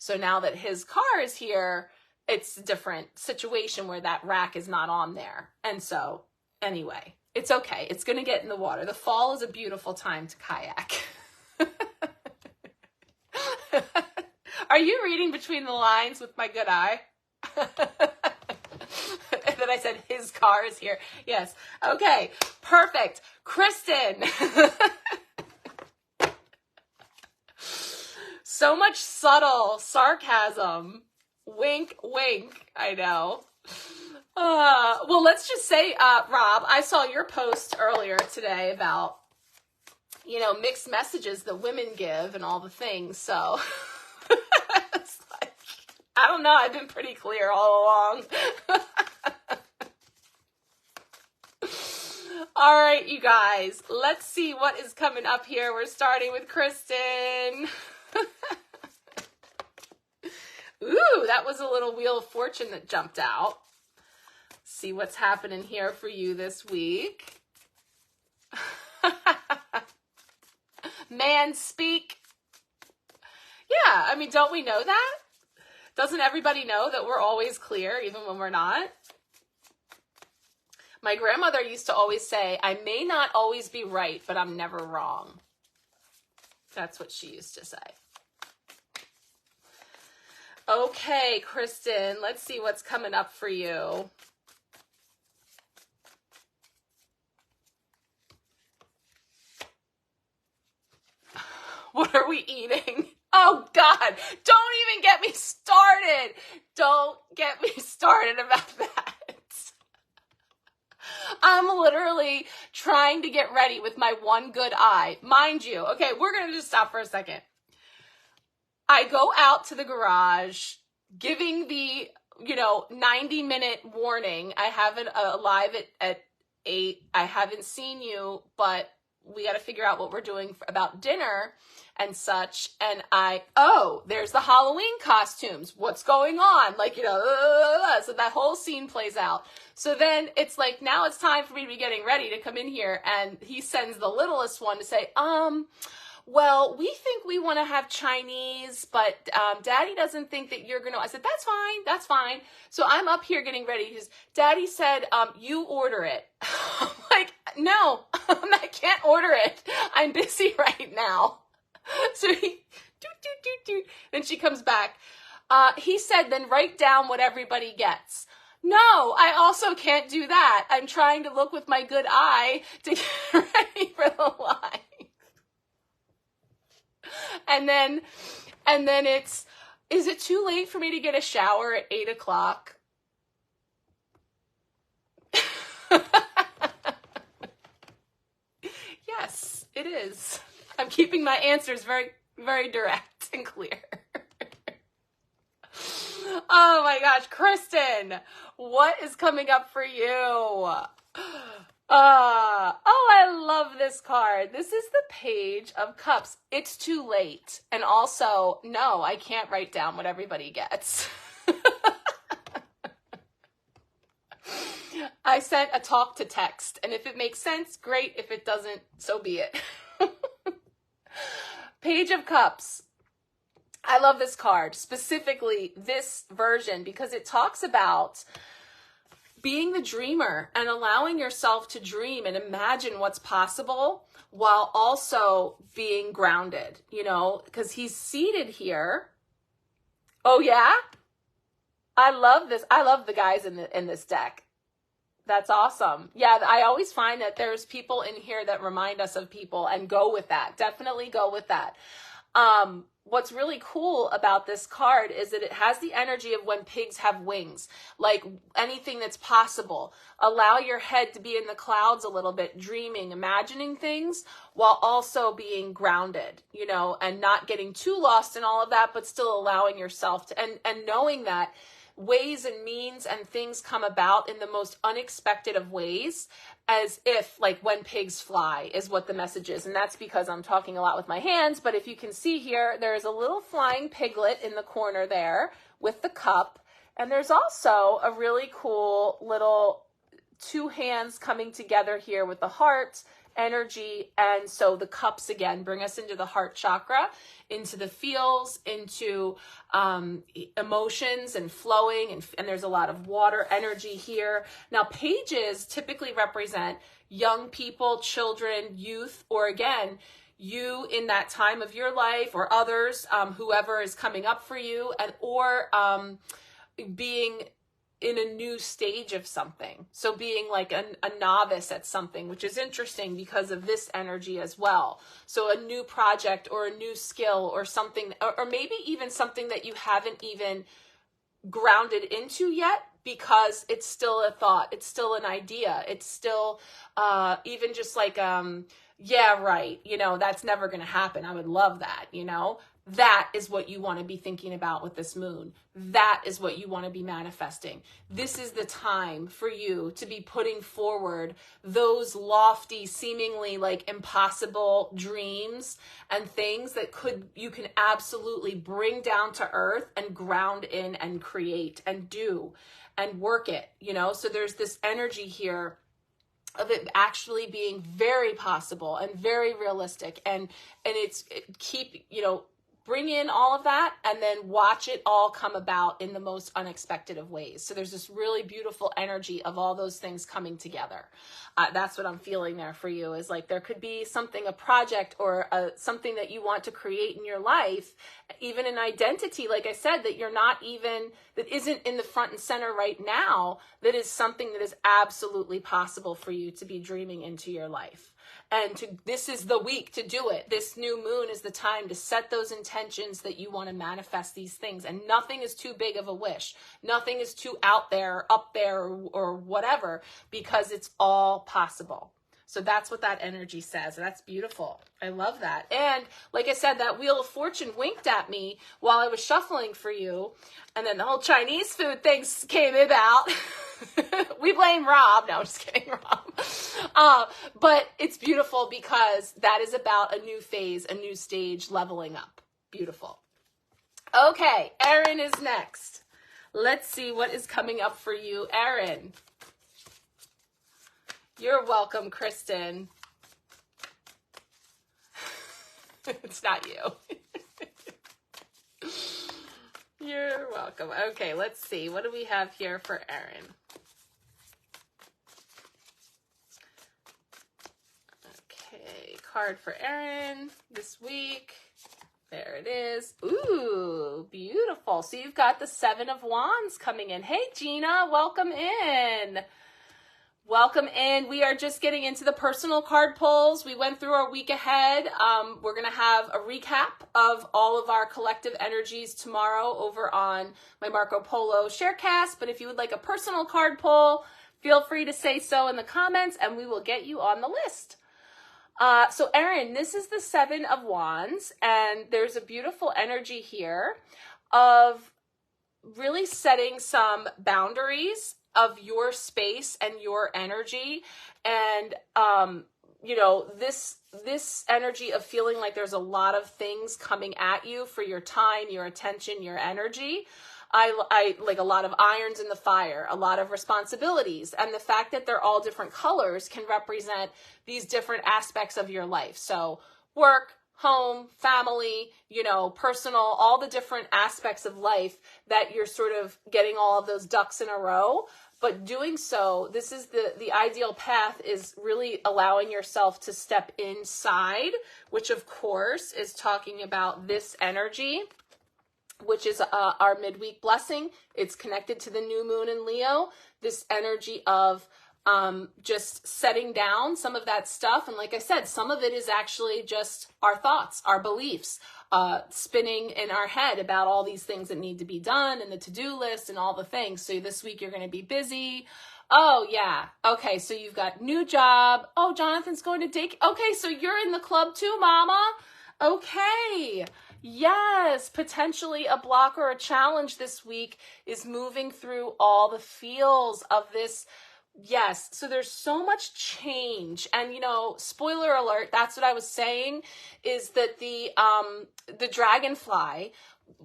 So now that his car is here, it's a different situation where that rack is not on there. And so, anyway, it's okay. It's going to get in the water. The fall is a beautiful time to kayak. Are you reading between the lines with my good eye? And then I said, his car is here. Yes. Okay. Perfect. Kristen. So much subtle sarcasm. Wink, wink. I know. Well, let's just say, Rob, I saw your post earlier today about, mixed messages that women give and all the things. So it's like, I don't know. I've been pretty clear all along. All right, you guys, let's see what is coming up here. We're starting with Kristen. Ooh, that was a little Wheel of Fortune that jumped out. See what's happening here for you this week. Man, speak. Yeah, I mean, don't we know that? Doesn't everybody know that we're always clear, even when we're not? My grandmother used to always say, I may not always be right, but I'm never wrong. That's what she used to say. Okay, Kristen, let's see what's coming up for you. What are we eating? Oh, God, don't even get me started. Don't get me started about that. I'm literally trying to get ready with my one good eye. Mind you, okay, we're going to just stop for a second. I go out to the garage giving the, 90-minute warning. I have it live at 8. I haven't seen you, but we got to figure out what we're doing about dinner and such. And there's the Halloween costumes. What's going on? So that whole scene plays out. So then it's like, now it's time for me to be getting ready to come in here. And he sends the littlest one to say, well, we think we want to have Chinese, but Daddy doesn't think that you're going to. I said, that's fine. That's fine. So I'm up here getting ready because Daddy said, you order it. I'm like, no, I can't order it. I'm busy right now. So he, then she comes back. He said, then write down what everybody gets. No, I also can't do that. I'm trying to look with my good eye to get ready for the live. And then is it too late for me to get a shower at 8 o'clock? Yes, it is. I'm keeping my answers very, very direct and clear. Oh my gosh, Kristen, what is coming up for you? I love this card. This is the Page of Cups. It's too late. And also, no, I can't write down what everybody gets. I sent a talk to text, and if it makes sense, great. If it doesn't, so be it. Page of Cups. I love this card, specifically this version, because it talks about being the dreamer and allowing yourself to dream and imagine what's possible while also being grounded, you know, because he's seated here. Oh yeah, I love this. I love the guys in this deck. That's awesome. Yeah, I always find that there's people in here that remind us of people, and go with that. Definitely go with that. What's really cool about this card is that it has the energy of when pigs have wings, like anything that's possible. Allow your head to be in the clouds a little bit, dreaming, imagining things, while also being grounded, you know, and not getting too lost in all of that, but still allowing yourself to, and knowing that ways and means and things come about in the most unexpected of ways, as if, like, when pigs fly is what the message is. And that's because I'm talking a lot with my hands, but if you can see here, there's a little flying piglet in the corner there with the cup. And there's also a really cool little two hands coming together here with the heart energy. And so the cups again bring us into the heart chakra, into the feels, into emotions and flowing, and there's a lot of water energy here. Now, pages typically represent young people, children, youth, or again, you in that time of your life, or others, whoever is coming up for you, and or being in a new stage of something. So being like a novice at something, which is interesting because of this energy as well. So a new project or a new skill or something, or maybe even something that you haven't even grounded into yet, because it's still a thought, it's still an idea, it's still even just like, yeah, right, you know, that's never going to happen. I would love that, you know. That is what you want to be thinking about with this moon. That is what you want to be manifesting. This is the time for you to be putting forward those lofty, seemingly like impossible dreams and things that you can absolutely bring down to earth and ground in and create and do and work it, you know? So there's this energy here of it actually being very possible and very realistic, and keep, you know, bring in all of that and then watch it all come about in the most unexpected of ways. So there's this really beautiful energy of all those things coming together. That's what I'm feeling there for you, is like there could be something, a project or something that you want to create in your life, even an identity, like I said, that you're not even, that isn't in the front and center right now, that is something that is absolutely possible for you to be dreaming into your life. And this is the week to do it. This new moon is the time to set those intentions that you want to manifest these things. And nothing is too big of a wish. Nothing is too out there, up there, or whatever, because it's all possible. So that's what that energy says. That's beautiful. I love that. And like I said, that Wheel of Fortune winked at me while I was shuffling for you. And then the whole Chinese food thing came about. We blame Rob. No, I'm just kidding, Rob. But it's beautiful because that is about a new phase, a new stage, leveling up. Beautiful. Okay, Erin is next. Let's see what is coming up for you, Erin. You're welcome, Kristen. It's not you. You're welcome. Okay, let's see. What do we have here for Erin? Okay, card for Erin this week. There it is. Ooh, beautiful. So you've got the Seven of Wands coming in. Hey, Gina, welcome in. Welcome in. We are just getting into the personal card pulls. We went through our week ahead. We're going to have a recap of all of our collective energies tomorrow over on my Marco Polo Sharecast. But if you would like a personal card pull, feel free to say so in the comments and we will get you on the list. So Erin, this is the Seven of Wands, and there's a beautiful energy here of really setting some boundaries of your space and your energy. And, you know, this energy of feeling like there's a lot of things coming at you for your time, your attention, your energy. I like a lot of irons in the fire, a lot of responsibilities. And the fact that they're all different colors can represent these different aspects of your life. So work, home, family, you know, personal, all the different aspects of life that you're sort of getting all of those ducks in a row But doing so, this is the ideal path, is really allowing yourself to step inside, which of course is talking about this energy, which is our midweek blessing. It's connected to the new moon in Leo, this energy of just setting down some of that stuff. And like I said, some of it is actually just our thoughts, our beliefs, spinning in our head about all these things that need to be done and the to-do list and all the things. So this week you're going to be busy. Oh yeah. Okay. So you've got new job. Oh, Jonathan's going to take, okay. So you're in the club too, mama. Okay. Yes, potentially a block or a challenge this week is moving through all the feels of this. Yes, so there's so much change. And spoiler alert, that's what I was saying, is that the dragonfly,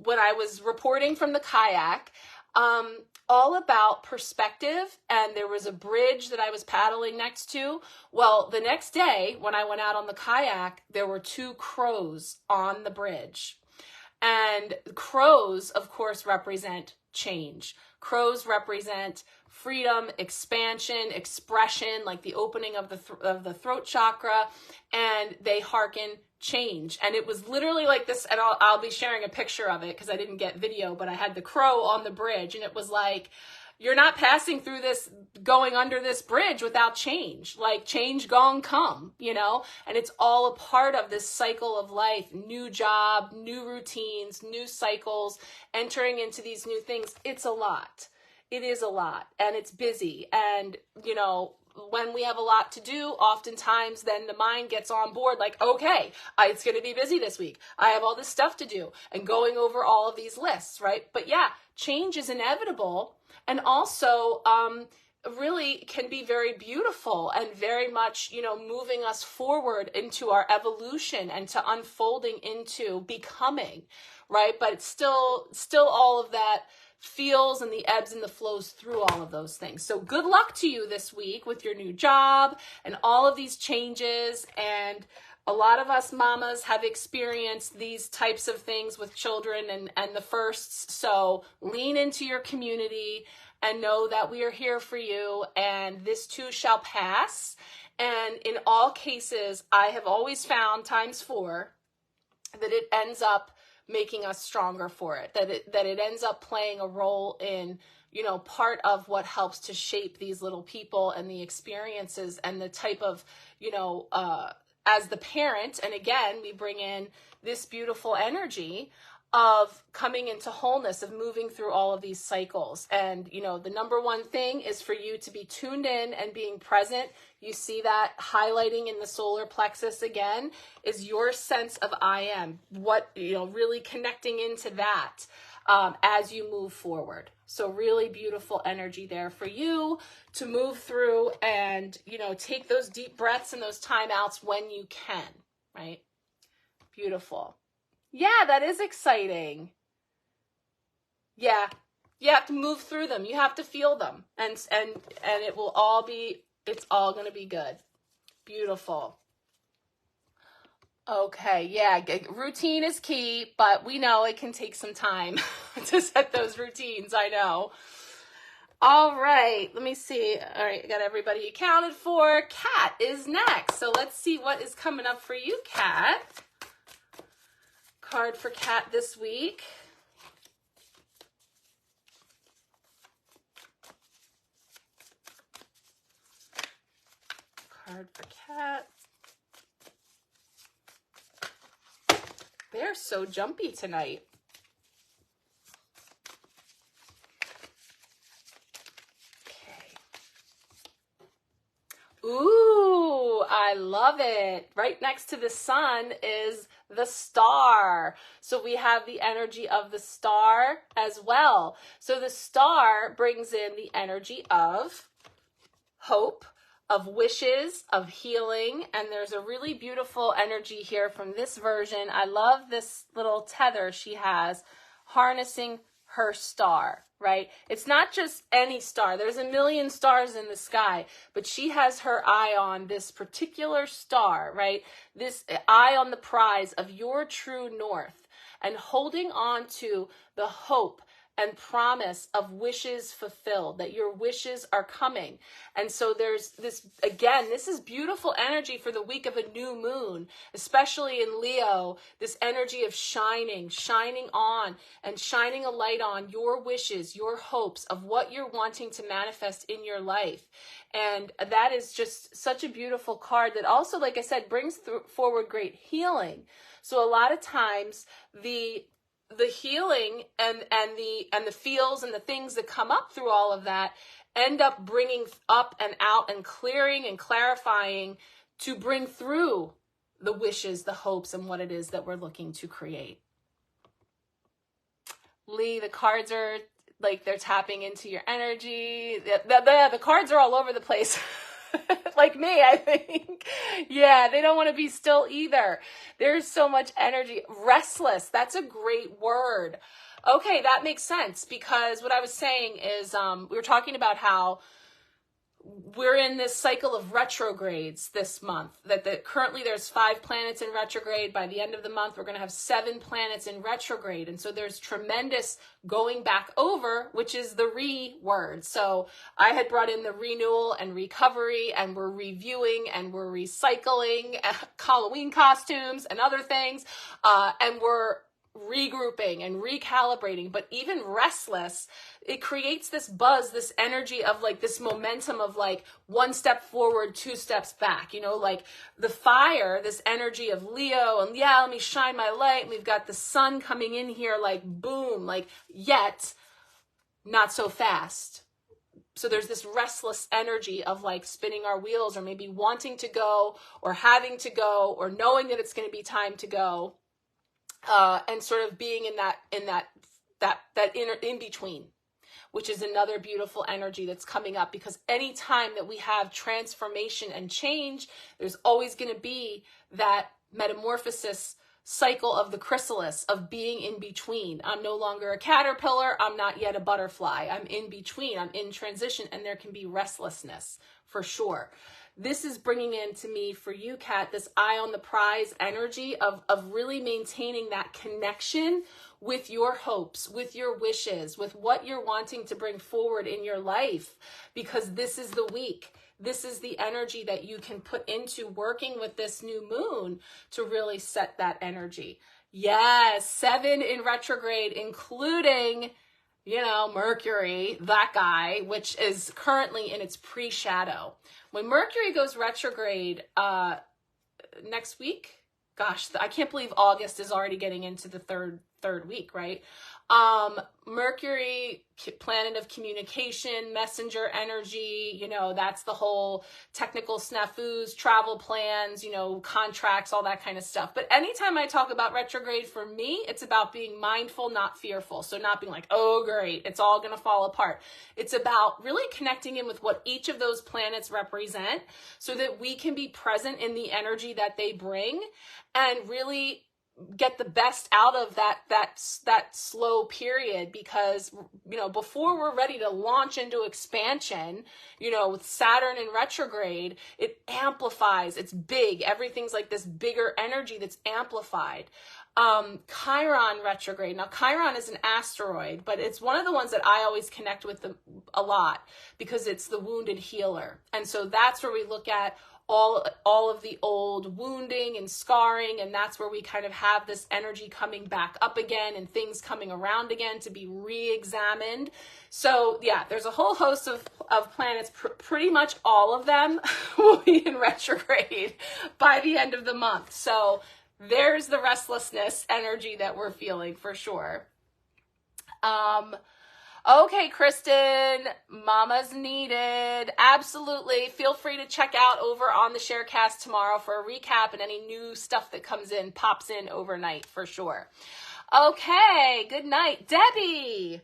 when I was reporting from the kayak, all about perspective, and there was a bridge that I was paddling next to. Well, the next day when I went out on the kayak, there were 2 crows on the bridge. And crows, of course, represent change. Crows represent freedom, expansion, expression, like the opening of the throat chakra, and they hearken change. And it was literally like this, and I'll be sharing a picture of it because I didn't get video, but I had the crow on the bridge, and it was like, you're not passing through this, going under this bridge without change. Like, change gon' come, and it's all a part of this cycle of life, new job, new routines, new cycles, entering into these new things. It's a lot. It is a lot, and it's busy. And, when we have a lot to do, oftentimes then the mind gets on board like, okay, it's going to be busy this week. I have all this stuff to do, and going over all of these lists, right? But yeah, change is inevitable, and also really can be very beautiful and very much, moving us forward into our evolution and to unfolding into becoming, right? But it's still all of that feels and the ebbs and the flows through all of those things. So good luck to you this week with your new job and all of these changes. And a lot of us mamas have experienced these types of things with children and the firsts. So lean into your community and know that we are here for you, and this too shall pass. And in all cases, I have always found ×4 that it ends up making us stronger for it, that it ends up playing a role in, part of what helps to shape these little people and the experiences and the type of, as the parent. And again, we bring in this beautiful energy of coming into wholeness, of moving through all of these cycles. And, the number one thing is for you to be tuned in and being present. You see that highlighting in the solar plexus again is your sense of I am, what, really connecting into that as you move forward. So really beautiful energy there for you to move through and, take those deep breaths and those timeouts when you can, right? Beautiful. Yeah, that is exciting. Yeah, you have to move through them. You have to feel them, and it will all be. It's all going to be good. Beautiful. Okay, yeah, routine is key, but we know it can take some time to set those routines. I know. All right, let me see. All right, I got everybody accounted for. Kat is next, so let's see what is coming up for you, Kat. Card for Kat this week. Card for Kat. They're so jumpy tonight. Okay. Ooh, I love it. Right next to the sun is the star. So we have the energy of the star as well. So the star brings in the energy of hope, of wishes, of healing. And there's a really beautiful energy here from this version. I love this little tether she has, harnessing her star, right? It's not just any star. There's a million stars in the sky, but she has her eye on this particular star, right? This eye on the prize of your true north, and holding on to the hope and promise of wishes fulfilled, that your wishes are coming. And so there's this, again, this is beautiful energy for the week of a new moon, especially in Leo, this energy of shining on and shining a light on your wishes, your hopes of what you're wanting to manifest in your life. And that is just such a beautiful card that also, like I said, brings forward great healing. So a lot of times the healing and the feels and the things that come up through all of that end up bringing up and out and clearing and clarifying to bring through the wishes, the hopes, and what it is that we're looking to create. Lee, the cards are like they're tapping into your energy. The cards are all over the place. Like me, I think. Yeah, they don't want to be still either. There's so much energy. Restless, that's a great word. Okay, that makes sense, because what I was saying is we were talking about how we're in this cycle of retrogrades this month, that currently there's 5 planets in retrograde. By the end of the month, we're going to have 7 planets in retrograde. And so there's tremendous going back over, which is the re word. So I had brought in the renewal and recovery, and we're reviewing and we're recycling Halloween costumes and other things. And we're regrouping and recalibrating. But even restless, it creates this buzz, this energy of like this momentum of like 1 step forward, 2 steps back, you know, like the fire, this energy of Leo, and yeah, let me shine my light. And we've got the sun coming in here, like boom, like yet not so fast. So there's this restless energy of like spinning our wheels, or maybe wanting to go, or having to go, or knowing that it's going to be time to go. And sort of being in that inner in between, which is another beautiful energy that's coming up, because anytime that we have transformation and change, there's always going to be that metamorphosis cycle of the chrysalis, of being in between. I'm no longer a caterpillar. I'm not yet a butterfly. I'm in between. I'm in transition, and there can be restlessness for sure. This is bringing in to me for you, Kat, this eye on the prize energy of really maintaining that connection with your hopes, with your wishes, with what you're wanting to bring forward in your life, because this is the week. This is the energy that you can put into working with this new moon to really set that energy. Yes, 7 in retrograde, including, you know, Mercury, that guy, which is currently in its pre-shadow. When Mercury goes retrograde next week, gosh, I can't believe August is already getting into the third week, right? Mercury, planet of communication, messenger energy, you know, that's the whole technical snafus, travel plans, you know, contracts, all that kind of stuff. But anytime I talk about retrograde, for me, it's about being mindful, not fearful. So not being like, oh, great, it's all going to fall apart. It's about really connecting in with what each of those planets represent, so that we can be present in the energy that they bring and really get the best out of that slow period. Because, you know, before we're ready to launch into expansion, you know, with Saturn in retrograde, it amplifies. It's big. Everything's like this bigger energy that's amplified. Chiron retrograde. Now, Chiron is an asteroid, but it's one of the ones that I always connect with a lot, because it's the wounded healer. And so that's where we look at all of the old wounding and scarring, and that's where we kind of have this energy coming back up again and things coming around again to be re-examined. So yeah, there's a whole host of planets, pretty much all of them will be in retrograde by the end of the month. So there's the restlessness energy that we're feeling for sure. Okay, Kristen, mama's needed. Absolutely. Feel free to check out over on the Sharecast tomorrow for a recap and any new stuff that pops in overnight for sure. Okay, good night. Debbie,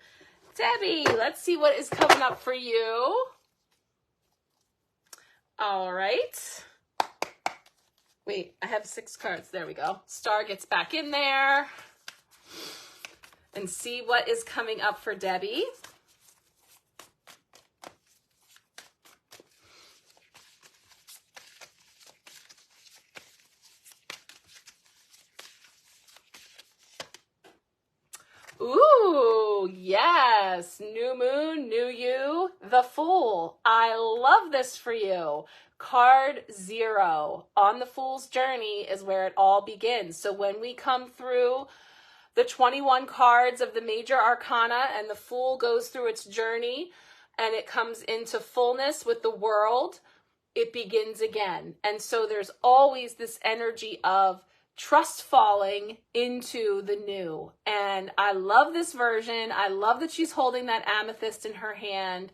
let's see what is coming up for you. All right. Wait, I have 6 cards. There we go. Star gets back in there. And see what is coming up for Debbie. Ooh, yeah. Yes, new moon, new you, the Fool. I love this for you. Card 0 on the Fool's journey is where it all begins. So when we come through the 21 cards of the major arcana and the Fool goes through its journey and it comes into fullness with the world, it begins again. And so there's always this energy of trust falling into the new. And I love this version. I love that she's holding that amethyst in her hand,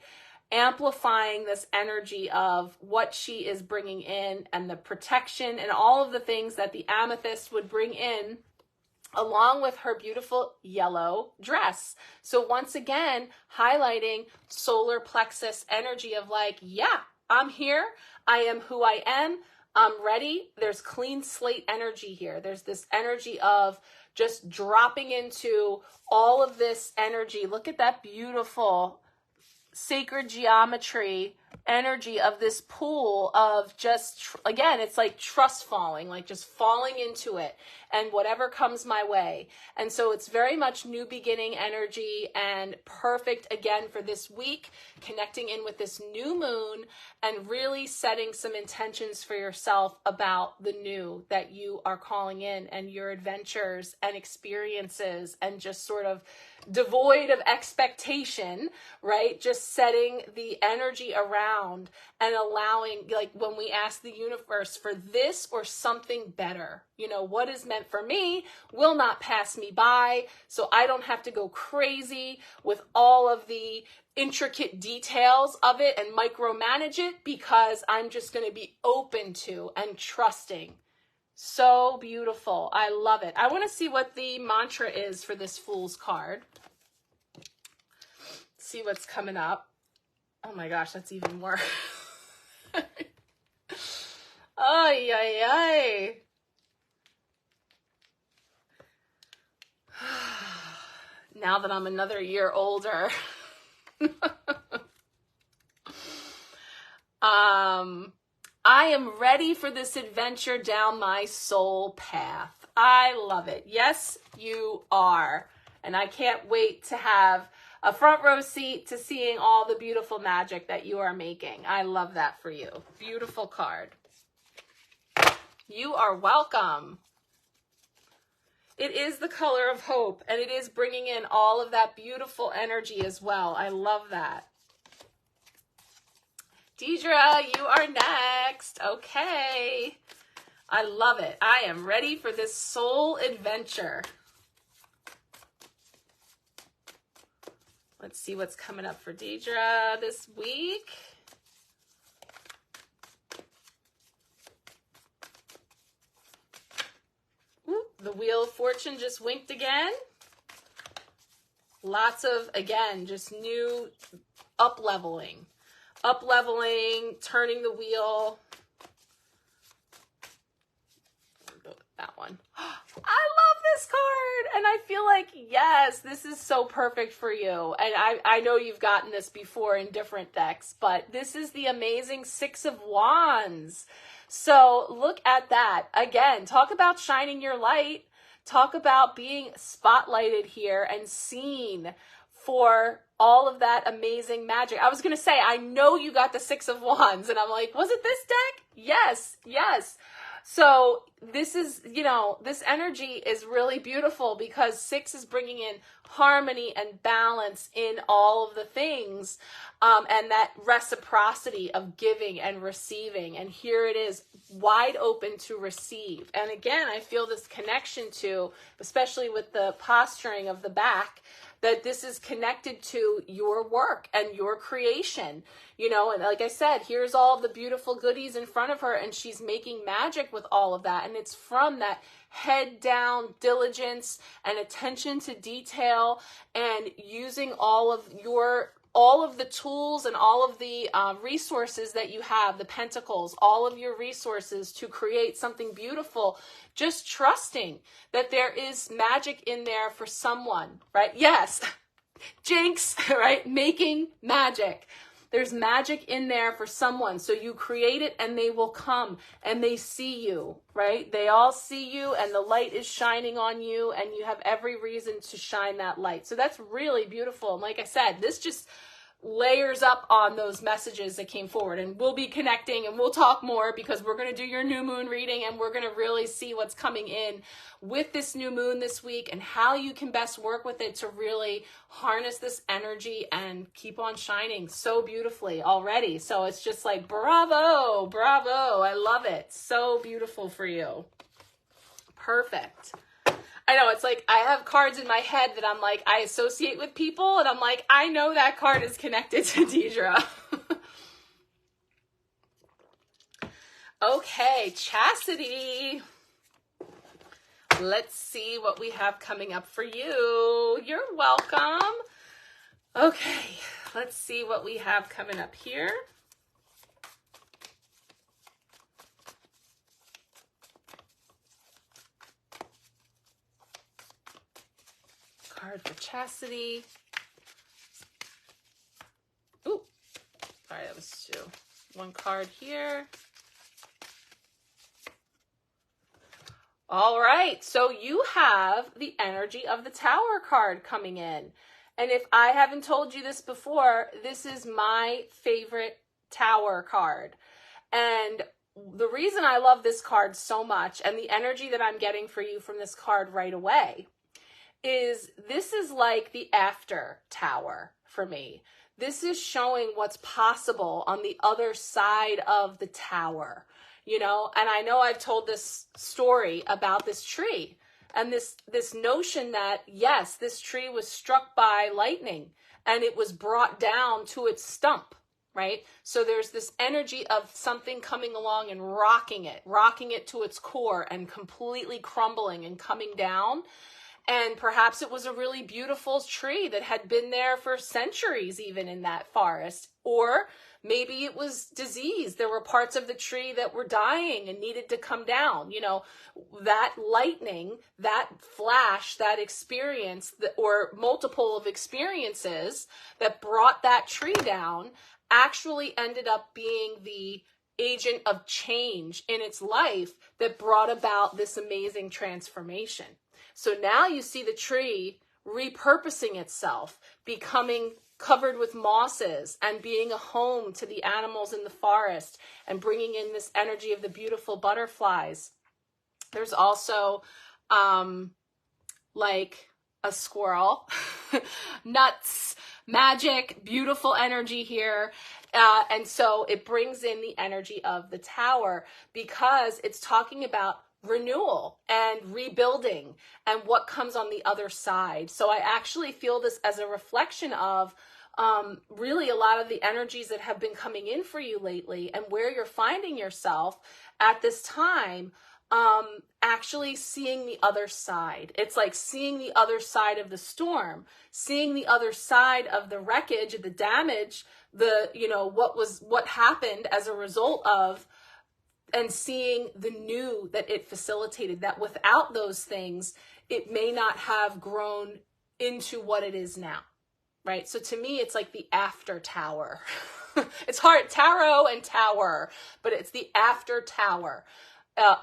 amplifying this energy of what she is bringing in and the protection and all of the things that the amethyst would bring in, along with her beautiful yellow dress. So once again, highlighting solar plexus energy of like, yeah, I'm here. I am who I am. I'm ready. There's clean slate energy here. There's this energy of just dropping into all of this energy. Look at that beautiful sacred geometry energy of this pool of just, again, it's like trust falling, like just falling into it and whatever comes my way. And so it's very much new beginning energy and perfect again for this week, connecting in with this new moon and really setting some intentions for yourself about the new that you are calling in and your adventures and experiences, and just sort of devoid of expectation, right? Just setting the energy around and allowing, like when we ask the universe for this or something better, you know, what is meant for me will not pass me by. So I don't have to go crazy with all of the intricate details of it and micromanage it, because I'm just going to be open to and trusting. So beautiful. I love it. I want to see what the mantra is for this Fool's card. See what's coming up. Oh my gosh, that's even worse. Ay, ay, ay. Now that I'm another year older. I am ready for this adventure down my soul path. I love it. Yes, you are. And I can't wait to have a front row seat to seeing all the beautiful magic that you are making. I love that for you. Beautiful card. You are welcome. It is the color of hope, and it is bringing in all of that beautiful energy as well. I love that. Deidre, you are next. Okay. I love it. I am ready for this soul adventure. Let's see what's coming up for Deidre this week. Ooh, the Wheel of Fortune just winked again. Lots of, again, just new up-leveling. Up-leveling, turning the wheel. Go with that one. I love this card, and I feel like, yes, this is so perfect for you. And I know you've gotten this before in different decks, but this is the amazing Six of Wands. So look at that. Again, talk about shining your light. Talk about being spotlighted here and seen for all of that amazing magic. I was going to say, I know you got the Six of Wands, and I'm like, was it this deck? Yes, yes. So this is, you know, this energy is really beautiful because 6 is bringing in harmony and balance in all of the things, and that reciprocity of giving and receiving. And here it is, wide open to receive. And again, I feel this connection to, especially with the posturing of the back, that this is connected to your work and your creation, you know, and like I said, here's all of the beautiful goodies in front of her, and she's making magic with all of that. And it's from that head down diligence and attention to detail, and using all of the tools and all of the resources that you have, the pentacles, all of your resources to create something beautiful, just trusting that there is magic in there for someone, right? Yes, Jinx, right? Making magic. There's magic in there for someone. So you create it and they will come and they see you, right? They all see you and the light is shining on you and you have every reason to shine that light. So that's really beautiful. And like I said, this just layers up on those messages that came forward, and we'll be connecting and we'll talk more because we're going to do your new moon reading and we're going to really see what's coming in with this new moon this week and how you can best work with it to really harness this energy and keep on shining so beautifully already. So it's just like, bravo, bravo. I love it. So beautiful for you. Perfect. I know, it's like I have cards in my head that I'm like, I associate with people, and I'm like, I know that card is connected to Deidre. Okay, Chastity. Let's see what we have coming up for you. You're welcome. Okay, let's see what we have coming up here. Card for Chastity. Ooh, sorry, that was two. One card here. All right, so you have the energy of the Tower card coming in. And if I haven't told you this before, this is my favorite Tower card. And the reason I love this card so much, and the energy that I'm getting for you from this card right away, is this is like the after Tower for me. This is showing what's possible on the other side of the Tower, you know, and I know I've told this story about this tree and this notion that, yes, this tree was struck by lightning and it was brought down to its stump, right? So there's this energy of something coming along and rocking it to its core and completely crumbling and coming down. And perhaps it was a really beautiful tree that had been there for centuries, even in that forest. Or maybe it was disease. There were parts of the tree that were dying and needed to come down. You know, that lightning, that flash, that experience, or multiple of experiences that brought that tree down actually ended up being the agent of change in its life that brought about this amazing transformation. So now you see the tree repurposing itself, becoming covered with mosses and being a home to the animals in the forest and bringing in this energy of the beautiful butterflies. There's also like a squirrel, nuts, magic, beautiful energy here. And so it brings in the energy of the Tower because it's talking about renewal and rebuilding and what comes on the other side. So I actually feel this as a reflection of really a lot of the energies that have been coming in for you lately and where you're finding yourself at this time, actually seeing the other side. It's like seeing the other side of the storm, seeing the other side of the wreckage, the damage, what happened as a result of, and seeing the new that it facilitated, that without those things, it may not have grown into what it is now, right? So to me, it's like the after Tower. It's hard, tarot and tower, but it's the after Tower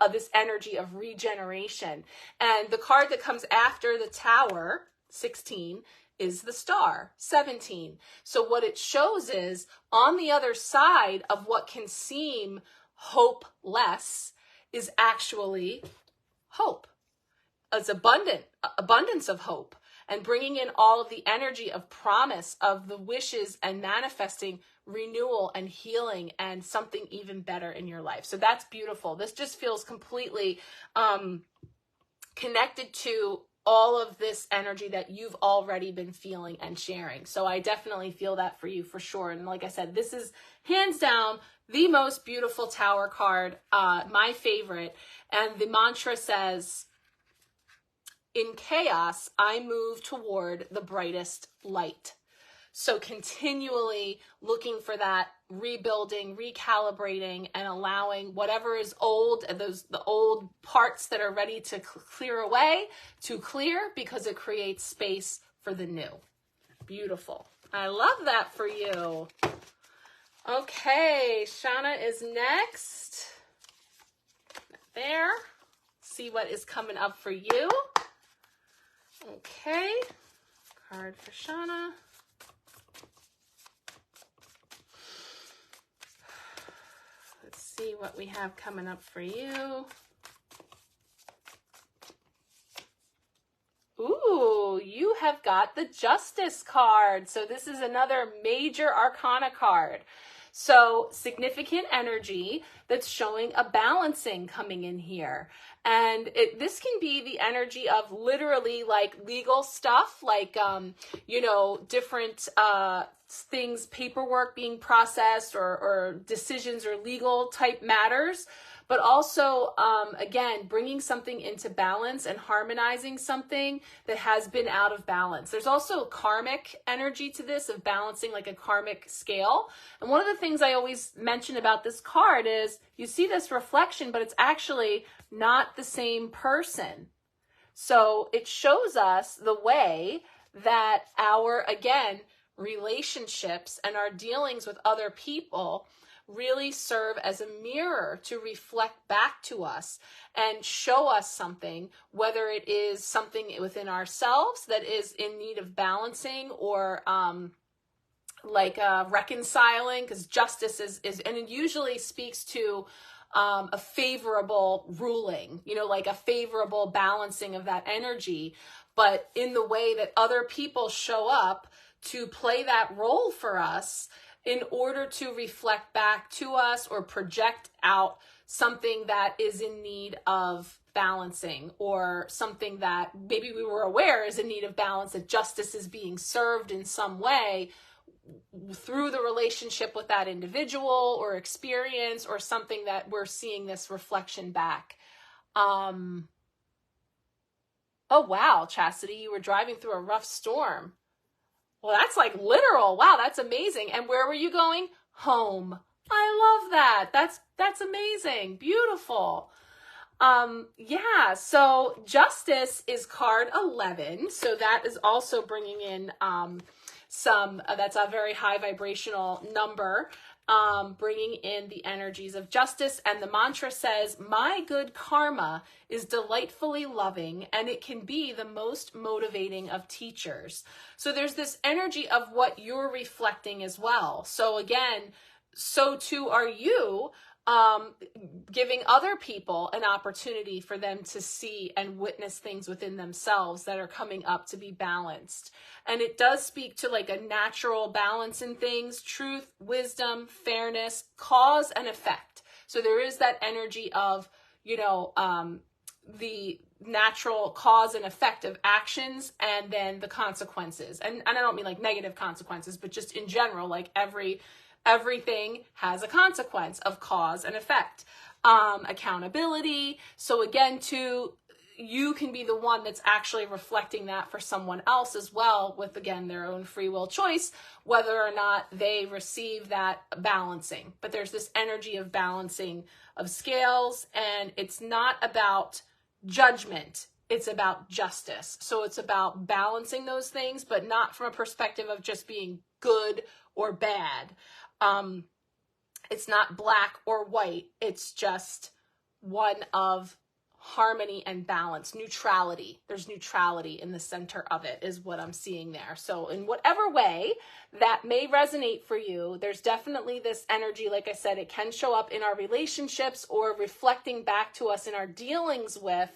of this energy of regeneration. And the card that comes after the Tower, 16, is the Star, 17. So what it shows is on the other side of what can seem hopeless is actually hope. It's abundance of hope, and bringing in all of the energy of promise, of the wishes, and manifesting renewal and healing and something even better in your life. So that's beautiful. This just feels completely connected to all of this energy that you've already been feeling and sharing. So I definitely feel that for you for sure. And like I said, this is hands down the most beautiful Tower card, my favorite. And the mantra says, in chaos, I move toward the brightest light. So continually looking for that rebuilding, recalibrating, and allowing whatever is old, the old parts that are ready to clear away, to clear, because it creates space for the new. Beautiful. I love that for you. Okay, Shauna is next. There. See what is coming up for you. Okay. Card for Shauna. Let's see what we have coming up for you. Ooh, you have got the Justice card. So this is another major arcana card. So significant energy that's showing a balancing coming in here. And this can be the energy of literally like legal stuff, like, different things, paperwork being processed or decisions or legal type matters. But also, again, bringing something into balance and harmonizing something that has been out of balance. There's also karmic energy to this of balancing like a karmic scale. And one of the things I always mention about this card is you see this reflection, but it's actually not the same person. So it shows us the way that our, again, relationships and our dealings with other people really serve as a mirror to reflect back to us and show us something, whether it is something within ourselves that is in need of balancing or reconciling, because justice is and it usually speaks to a favorable ruling, like a favorable balancing of that energy, but in the way that other people show up to play that role for us in order to reflect back to us or project out something that is in need of balancing, or something that maybe we were aware is in need of balance, that justice is being served in some way through the relationship with that individual or experience, or something that we're seeing this reflection back. Oh, wow, Chastity, you were driving through a rough storm. Well, that's like literal. Wow, that's amazing. And where were you going? Home. I love that. That's amazing. Beautiful. So Justice is card 11. So that is also bringing in that's a very high vibrational number, bringing in the energies of justice. And the mantra says, my good karma is delightfully loving, and it can be the most motivating of teachers. So there's this energy of what you're reflecting as well. So again, so too are you, giving other people an opportunity for them to see and witness things within themselves that are coming up to be balanced. And it does speak to like a natural balance in things: truth, wisdom, fairness, cause and effect. So there is that energy of, the natural cause and effect of actions, and then the consequences. And I don't mean like negative consequences, but just in general, like everything has a consequence of cause and effect. Accountability. So again, you can be the one that's actually reflecting that for someone else as well, with, again, their own free will choice, whether or not they receive that balancing. But there's this energy of balancing of scales, and it's not about judgment. It's about justice. So it's about balancing those things, but not from a perspective of just being good or bad. It's not black or white. It's just one of harmony and balance, neutrality. There's neutrality in the center of it is what I'm seeing there. So in whatever way that may resonate for you, there's definitely this energy. Like I said, it can show up in our relationships or reflecting back to us in our dealings with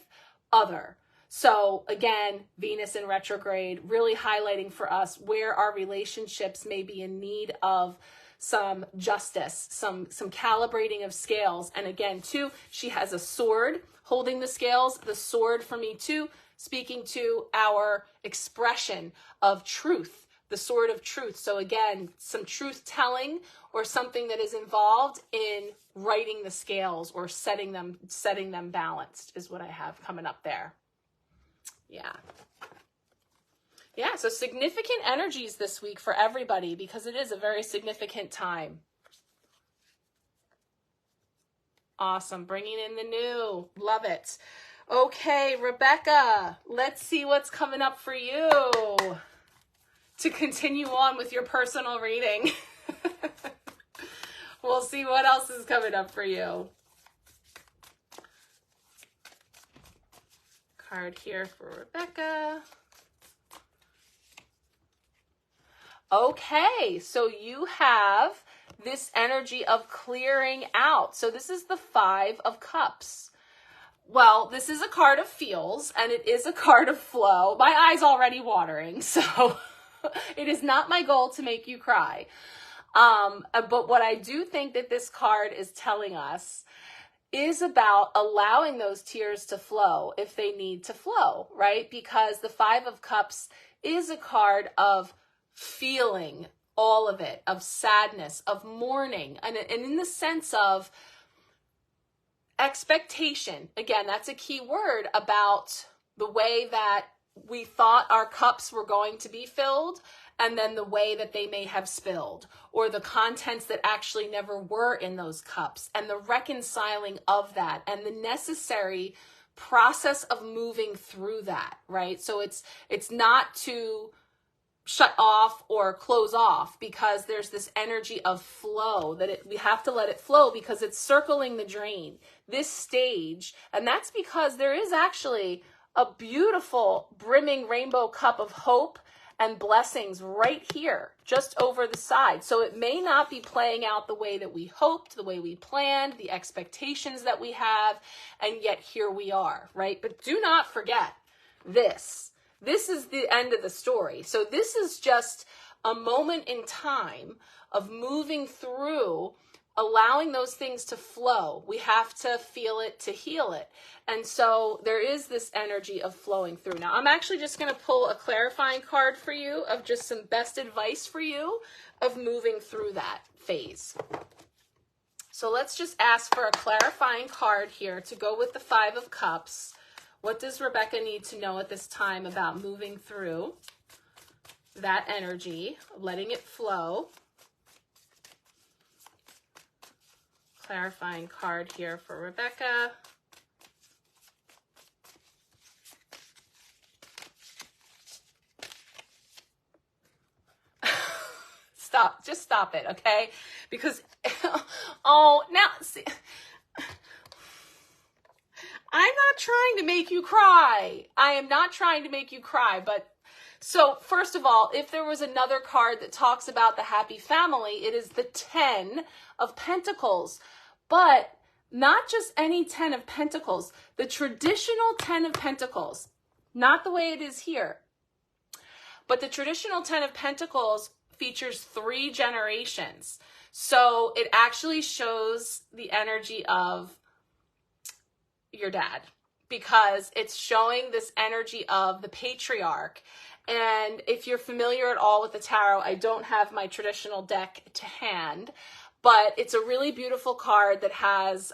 other. So again, Venus in retrograde, really highlighting for us where our relationships may be in need of some justice, some calibrating of scales. And again, too, she has a sword holding the scales. The sword for me too, speaking to our expression of truth, the sword of truth. So again, some truth telling or something that is involved in righting the scales or setting them balanced is what I have coming up there. Yeah, so significant energies this week for everybody, because it is a very significant time. Awesome. Bringing in the new. Love it. Okay, Rebecca, let's see what's coming up for you to continue on with your personal reading. We'll see what else is coming up for you. Card here for Rebecca. Okay, so you have this energy of clearing out. So this is the 5 of Cups. Well, this is a card of feels, and it is a card of flow. My eye's already watering, so it is not my goal to make you cry. But what I do think that this card is telling us is about allowing those tears to flow if they need to flow, right? Because the 5 of Cups is a card of feeling all of it, of sadness, of mourning, and in the sense of expectation. Again, that's a key word about the way that we thought our cups were going to be filled, and then the way that they may have spilled, or the contents that actually never were in those cups, and the reconciling of that, and the necessary process of moving through that, right? So it's not to shut off or close off, because there's this energy of flow that we have to let it flow because it's circling the drain, this stage. And that's because there is actually a beautiful brimming rainbow cup of hope and blessings right here, just over the side. So it may not be playing out the way that we hoped, the way we planned, the expectations that we have, and yet here we are, right? But do not forget this. This is the end of the story. So this is just a moment in time of moving through, allowing those things to flow. We have to feel it to heal it. And so there is this energy of flowing through. Now, I'm actually just going to pull a clarifying card for you of just some best advice for you of moving through that phase. So let's just ask for a clarifying card here to go with the 5 of Cups. What does Rebecca need to know at this time about moving through that energy, letting it flow? Clarifying card here for Rebecca. Stop, just stop it, okay? Because, oh, now, see, I'm not trying to make you cry. I am not trying to make you cry. But so first of all, if there was another card that talks about the happy family, it is the 10 of Pentacles. But not just any 10 of Pentacles, the traditional 10 of Pentacles, not the way it is here. But the traditional 10 of Pentacles features 3 generations. So it actually shows the energy of your dad, because it's showing this energy of the patriarch. And if you're familiar at all with the tarot, I don't have my traditional deck to hand, but it's a really beautiful card that has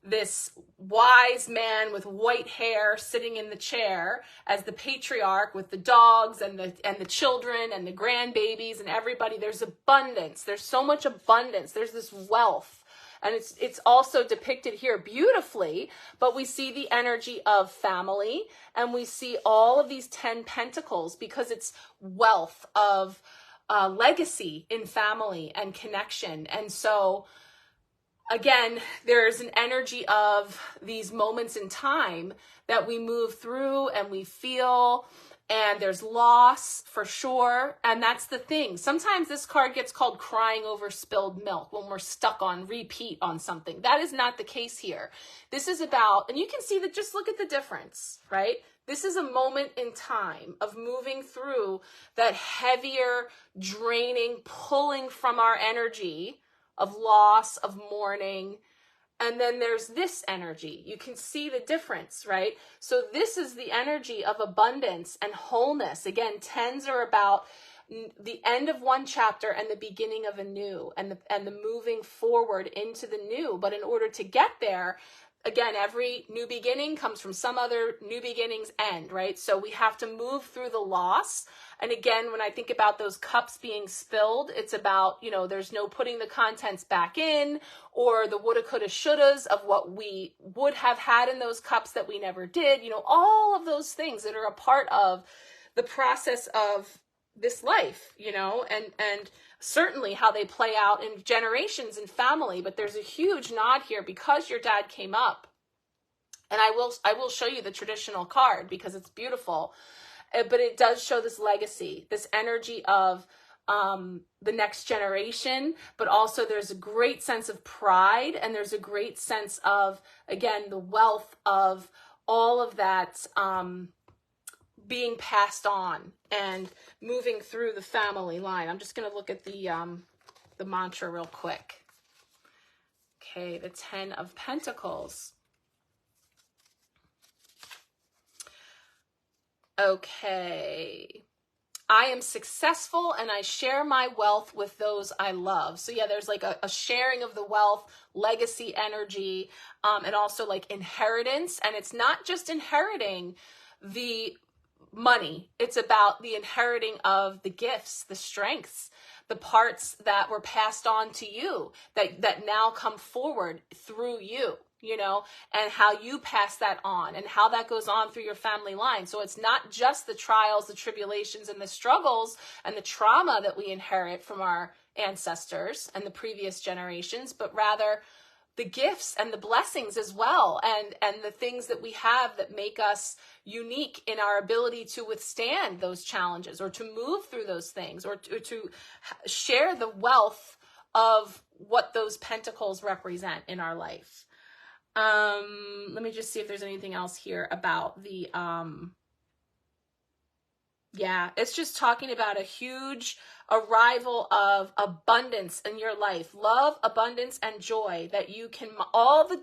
this wise man with white hair sitting in the chair as the patriarch, with the dogs and the children and the grandbabies and everybody. There's abundance. There's so much abundance. There's this wealth. And it's also depicted here beautifully, but we see the energy of family, and we see all of these 10 pentacles because it's wealth of legacy in family and connection. And so, again, there's an energy of these moments in time that we move through and we feel, and there's loss for sure. And that's the thing. Sometimes this card gets called crying over spilled milk when we're stuck on repeat on something. That is not the case here. This is about, and you can see that, just look at the difference, right? This is a moment in time of moving through that heavier, draining, pulling from our energy of loss, of mourning. And then there's this energy. You can see the difference, right? So this is the energy of abundance and wholeness. Again, 10s are about the end of one chapter and the beginning of a new, and the moving forward into the new. But in order to get there, again, every new beginning comes from some other new beginning's end, right? So we have to move through the loss. And again, when I think about those cups being spilled, it's about, there's no putting the contents back in, or the woulda, coulda, shouldas of what we would have had in those cups that we never did. All of those things that are a part of the process of this life, you know, and certainly how they play out in generations and family. But there's a huge nod here because your dad came up. And I will show you the traditional card because it's beautiful. But it does show this legacy, this energy of the next generation, but also there's a great sense of pride, and there's a great sense of, again, the wealth of all of that being passed on and moving through the family line. I'm just going to look at the mantra real quick. Okay, the 10 of Pentacles. Okay. I am successful and I share my wealth with those I love. So yeah, there's like a sharing of the wealth, legacy energy, and also like inheritance. And it's not just inheriting the money. It's about the inheriting of the gifts, the strengths, the parts that were passed on to you that now come forward through you, you know, and how you pass that on and how that goes on through your family line. So it's not just the trials, the tribulations, and the struggles and the trauma that we inherit from our ancestors and the previous generations, but rather the gifts and the blessings as well, and the things that we have that make us unique in our ability to withstand those challenges or to move through those things or to share the wealth of what those pentacles represent in our life. Let me just see if there's anything else here about the, yeah, it's just talking about a huge arrival of abundance in your life, love, abundance, and joy that you can, all the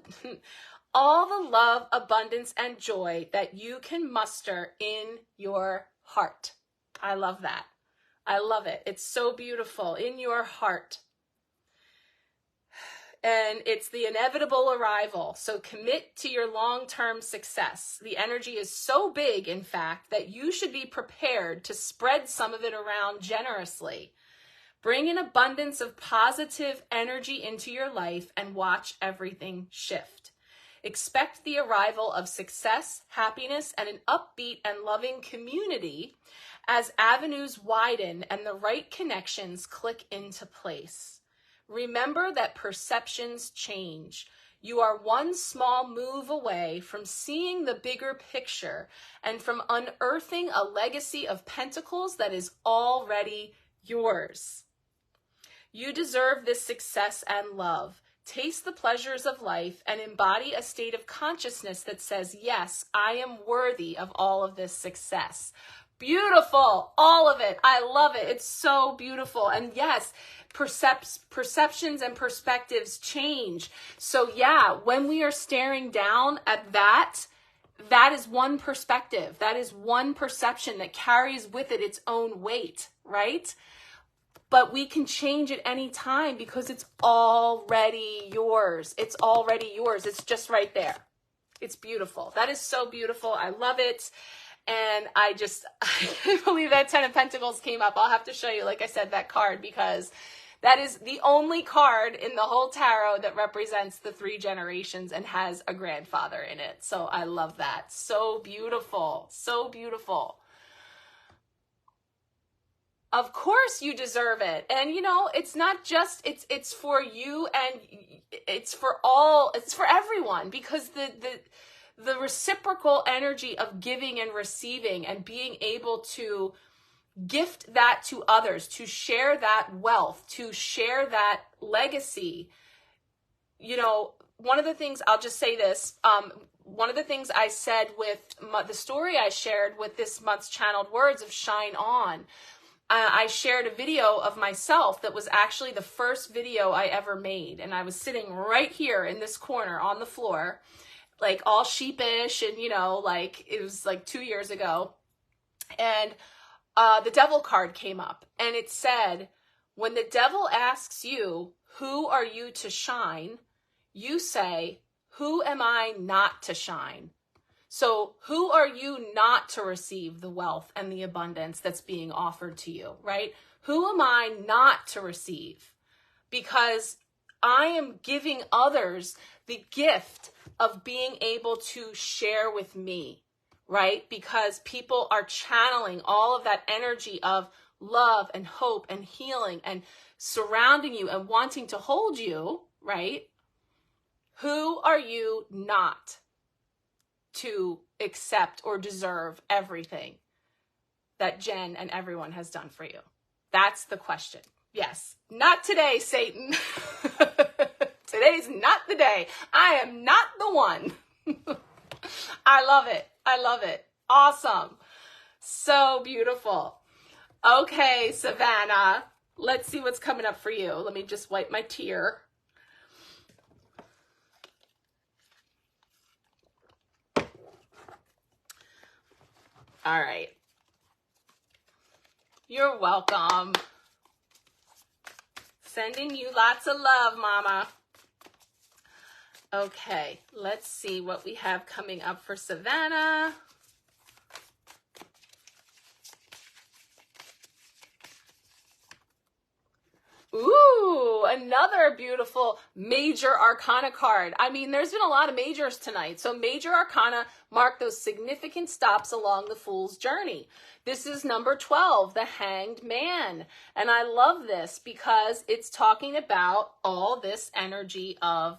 love, abundance, and joy that you can muster in your heart. I love that. I love it. It's so beautiful. In your heart. And it's the inevitable arrival. So commit to your long-term success. The energy is so big, in fact, that you should be prepared to spread some of it around generously. Bring an abundance of positive energy into your life and watch everything shift. Expect the arrival of success, happiness, and an upbeat and loving community as avenues widen and the right connections click into place. Remember that perceptions change. You are one small move away from seeing the bigger picture and from unearthing a legacy of pentacles that is already yours. You deserve this success and love. Taste the pleasures of life and embody a state of consciousness that says, yes, I am worthy of all of this success. Beautiful. All of it. I love it. It's so beautiful. And yes, perceptions and perspectives change. So yeah, when we are staring down at that is one perspective. That is one perception that carries with it its own weight, right? But we can change at any time because it's already yours. It's already yours. It's just right there. It's beautiful. That is so beautiful. I love it. And I can't believe that 10 of Pentacles came up. I'll have to show you, like I said, that card, because that is the only card in the whole tarot that represents the 3 generations and has a grandfather in it. So I love that. So beautiful. So beautiful. Of course you deserve it. And you know, it's not just, it's for you and it's for everyone, because the reciprocal energy of giving and receiving and being able to gift that to others, to share that wealth, to share that legacy. You know, one of the things, I'll just say this, one of the things I said with the story I shared with this month's channeled words of Shine On, I shared a video of myself that was actually the first video I ever made. And I was sitting right here in this corner on the floor, like all sheepish, and you know, like it was like 2 years ago. And the devil card came up and it said, when the devil asks you, who are you to shine? You say, who am I not to shine? So who are you not to receive the wealth and the abundance that's being offered to you, right? Who am I not to receive? Because I am giving others the gift of being able to share with me, right? Because people are channeling all of that energy of love and hope and healing and surrounding you and wanting to hold you, right? Who are you not to accept or deserve everything that Jen and everyone has done for you? That's the question. Yes, not today, Satan. Today's not the day. I am not the one. I love it. I love it. Awesome. So beautiful. Okay, Savannah, let's see what's coming up for you. Let me just wipe my tear. All right. You're welcome. Sending you lots of love, Mama. Okay, let's see what we have coming up for Savannah. Ooh, another beautiful major arcana card. I mean, there's been a lot of majors tonight. So major arcana mark those significant stops along the fool's journey. This is number 12, the Hanged Man. And I love this because it's talking about all this energy of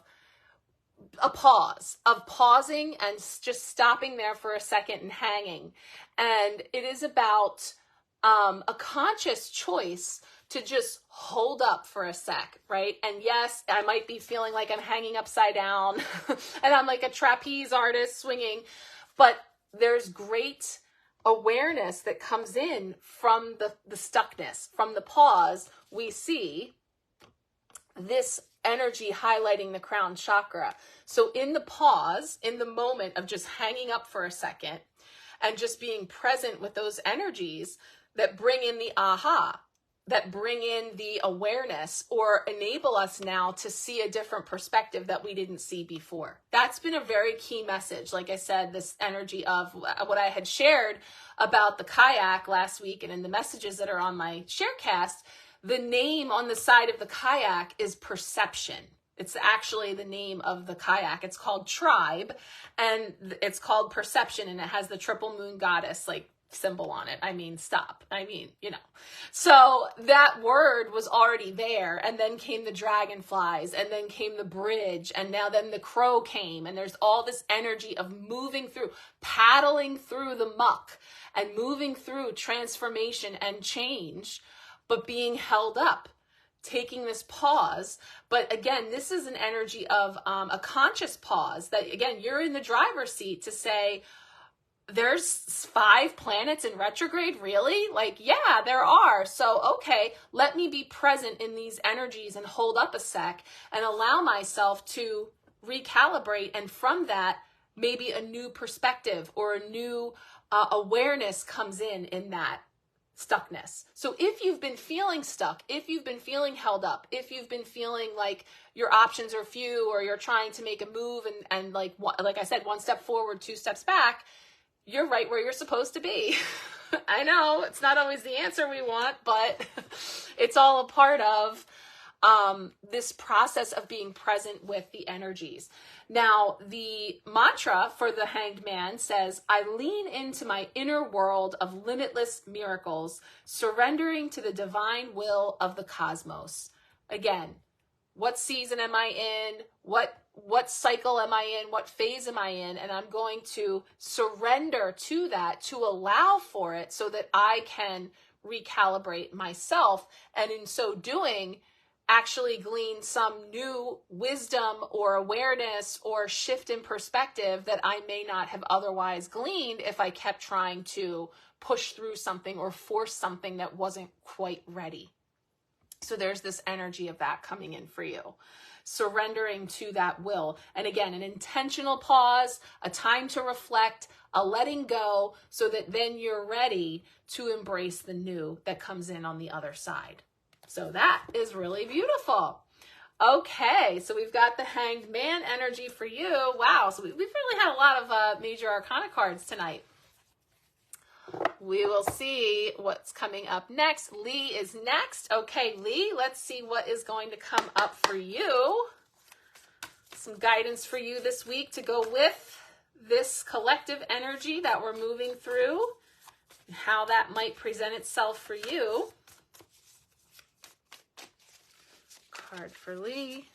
a pause, of pausing and just stopping there for a second and hanging. And it is about a conscious choice to just hold up for a sec, right? And yes, I might be feeling like I'm hanging upside down and I'm like a trapeze artist swinging, but there's great awareness that comes in from the stuckness, from the pause. We see this energy highlighting the crown chakra. So in the pause, in the moment of just hanging up for a second and just being present with those energies that bring in the aha, that bring in the awareness or enable us now to see a different perspective that we didn't see before. That's been a very key message. Like I said, this energy of what I had shared about the kayak last week and in the messages that are on my Sharecast, the name on the side of the kayak is Perception. It's actually the name of the kayak. It's called Tribe, and it's called Perception, and it has the triple moon goddess like symbol on it. I mean, stop. I mean, you know. So that word was already there, and then came the dragonflies, and then came the bridge, and now then the crow came, and there's all this energy of moving through, paddling through the muck, and moving through transformation and change, but being held up, taking this pause. But again, this is an energy of a conscious pause that, again, you're in the driver's seat to say, there's 5 planets in retrograde, really? Like, yeah, there are. So, okay, let me be present in these energies and hold up a sec and allow myself to recalibrate. And from that, maybe a new perspective or a new awareness comes in that stuckness. So if you've been feeling stuck, if you've been feeling held up, if you've been feeling like your options are few, or you're trying to make a move and like I said, 1 step forward, 2 steps back, you're right where you're supposed to be. I know it's not always the answer we want, but it's all a part of this process of being present with the energies. Now, the mantra for the Hanged Man says, I lean into my inner world of limitless miracles, surrendering to the divine will of the cosmos. Again, what season am I in? What cycle am I in? What phase am I in? And I'm going to surrender to that, to allow for it so that I can recalibrate myself. And in so doing, actually glean some new wisdom or awareness or shift in perspective that I may not have otherwise gleaned if I kept trying to push through something or force something that wasn't quite ready. So there's this energy of that coming in for you. Surrendering to that will. And again, an intentional pause, a time to reflect, a letting go, so that then you're ready to embrace the new that comes in on the other side. So that is really beautiful. Okay, so we've got the Hanged Man energy for you. Wow, so we've really had a lot of major arcana cards tonight. We will see what's coming up next. Lee is next. Okay, Lee, let's see what is going to come up for you. Some guidance for you this week to go with this collective energy that we're moving through. how that might present itself for you. Card for Lee.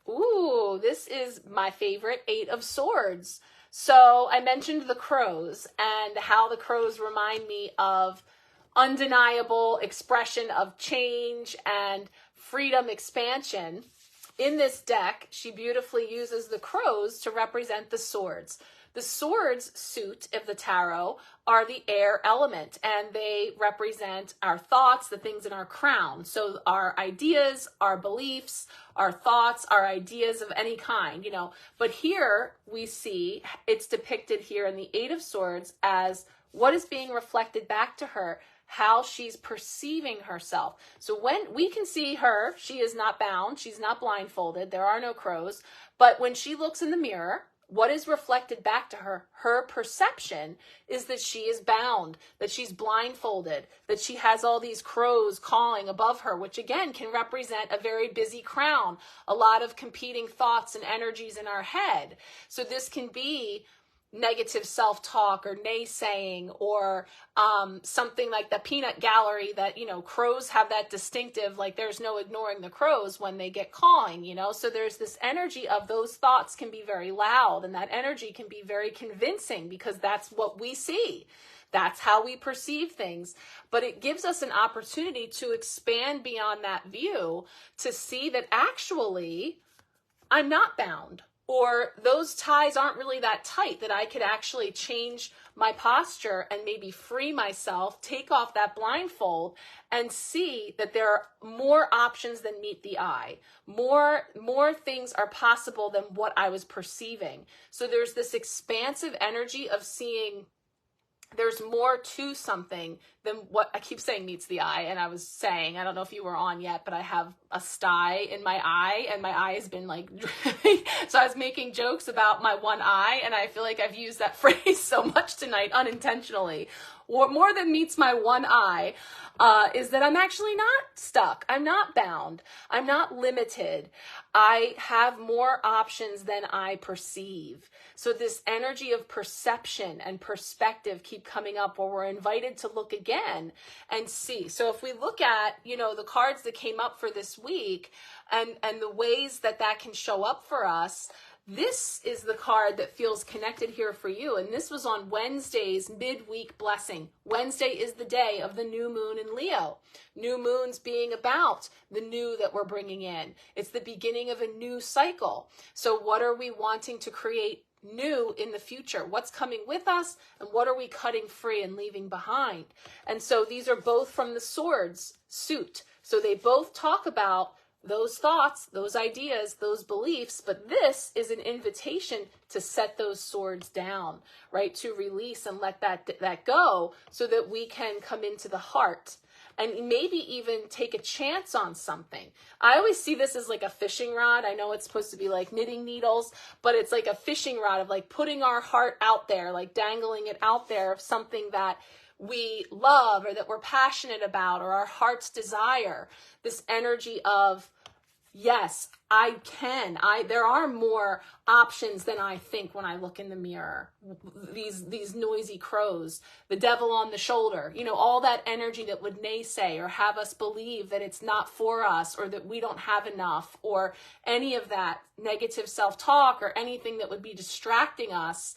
Ooh, this is my favorite, 8 of Swords. So I mentioned the crows and how the crows remind me of undeniable expression of change and freedom expansion. In this deck, she beautifully uses the crows to represent the swords. The swords suit of the tarot are the air element, and they represent our thoughts, the things in our crown. So our ideas, our beliefs, our thoughts, our ideas of any kind, you know. But here we see it's depicted here in the 8 of Swords as what is being reflected back to her, how she's perceiving herself. So when we can see her, she is not bound, she's not blindfolded, there are no crows. But when she looks in the mirror, what is reflected back to her, her perception is that she is bound, that she's blindfolded, that she has all these crows calling above her, which again can represent a very busy crown, a lot of competing thoughts and energies in our head. So this can be negative self-talk or naysaying or something like the peanut gallery that, you know, crows have that distinctive, like there's no ignoring the crows when they get cawing, you know. So there's this energy of those thoughts can be very loud, and that energy can be very convincing because that's what we see. That's how we perceive things. But it gives us an opportunity to expand beyond that view to see that actually I'm not bound, or those ties aren't really that tight, that I could actually change my posture and maybe free myself, take off that blindfold, and see that there are more options than meet the eye. More things are possible than what I was perceiving. So there's this expansive energy of seeing there's more to something than what I keep saying meets the eye. And I was saying, I don't know if you were on yet, but I have a sty in my eye and my eye has been like dripping. So I was making jokes about my one eye, and I feel like I've used that phrase so much tonight unintentionally. What more than meets my one eye is that I'm actually not stuck. I'm not bound. I'm not limited. I have more options than I perceive. So this energy of perception and perspective keep coming up where we're invited to look again and see. So if we look at, you know, the cards that came up for this week and the ways that that can show up for us, this is the card that feels connected here for you. And this was on Wednesday's midweek blessing. Wednesday is the day of the new moon in Leo. New moons being about the new that we're bringing in. It's the beginning of a new cycle. So what are we wanting to create new in the future? What's coming with us, and what are we cutting free and leaving behind? And so these are both from the Swords suit. So they both talk about those thoughts, those ideas, those beliefs, but this is an invitation to set those swords down, right? To release and let that go so that we can come into the heart and maybe even take a chance on something. I always see this as like a fishing rod. I know it's supposed to be like knitting needles, but it's like a fishing rod of like putting our heart out there, like dangling it out there of something that we love or that we're passionate about or our heart's desire. This energy of, yes, I can. There are more options than I think when I look in the mirror. These noisy crows, the devil on the shoulder, you know, all that energy that would naysay or have us believe that it's not for us or that we don't have enough or any of that negative self-talk or anything that would be distracting us.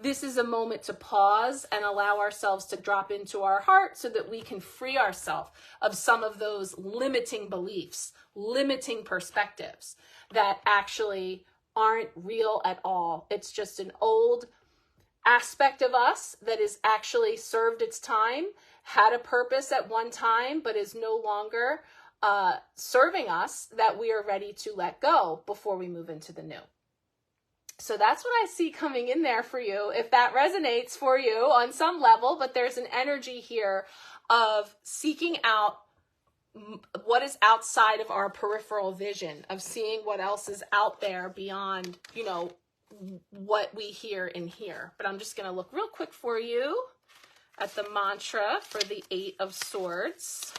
This is a moment to pause and allow ourselves to drop into our heart so that we can free ourselves of some of those limiting beliefs, limiting perspectives that actually aren't real at all. It's just an old aspect of us that is actually served its time, had a purpose at one time, but is no longer serving us, that we are ready to let go before we move into the new. So that's what I see coming in there for you, if that resonates for you on some level. But there's an energy here of seeking out what is outside of our peripheral vision, of seeing what else is out there beyond, you know, what we hear in here. But I'm just going to look real quick for you at the mantra for the 8 of Swords.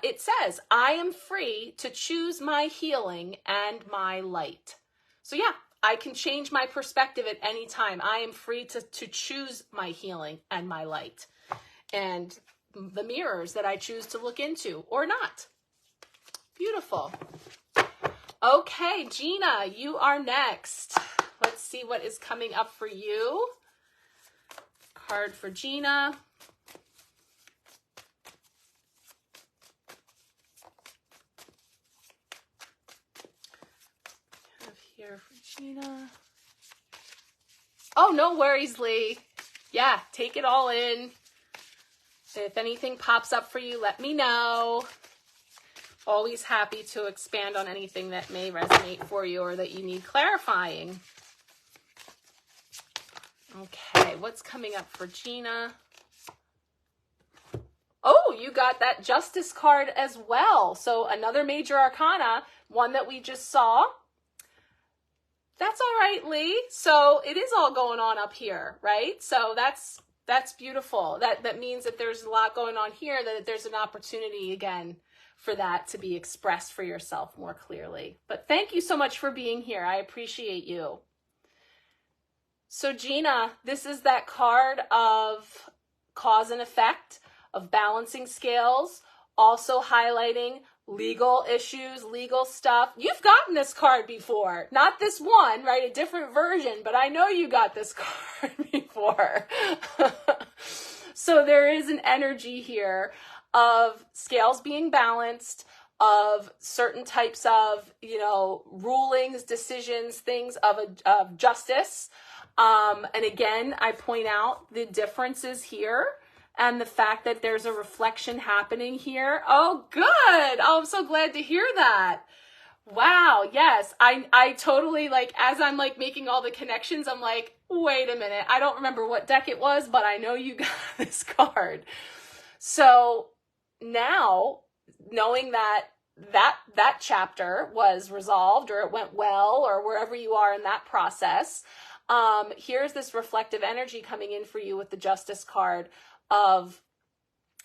it says, I am free to choose my healing and my light. So yeah, I can change my perspective at any time. I am free to choose my healing and my light. And the mirrors that I choose to look into or not. Beautiful. Okay, Gina, you are next. Let's see what is coming up for you. Card for Gina. Have here for Gina. Oh, no worries, Lee. Yeah, take it all in. If anything pops up for you, let me know. Always happy to expand on anything that may resonate for you or that you need clarifying. Okay, what's coming up for Gina? Oh, you got that Justice card as well. So another major arcana, one that we just saw. That's all right, Lee. So it is all going on up here, right? So that's beautiful. That means that there's a lot going on here, that there's an opportunity again for that to be expressed for yourself more clearly. But thank you so much for being here. I appreciate you. So Gina, this is that card of cause and effect, of balancing scales, also highlighting legal issues, legal stuff. You've gotten this card before. Not this one, right? A different version, but I know you got this card before. So there is an energy here of scales being balanced, of certain types of, rulings, decisions, things of justice. And again, I point out the differences here and the fact that there's a reflection happening here. Oh, good. Oh, I'm so glad to hear that. Wow. Yes. I totally, as I'm making all the connections, I'm like, wait a minute. I don't remember what deck it was, but I know you got this card. So now, knowing that chapter was resolved or it went well or wherever you are in that process, here's this reflective energy coming in for you with the Justice card of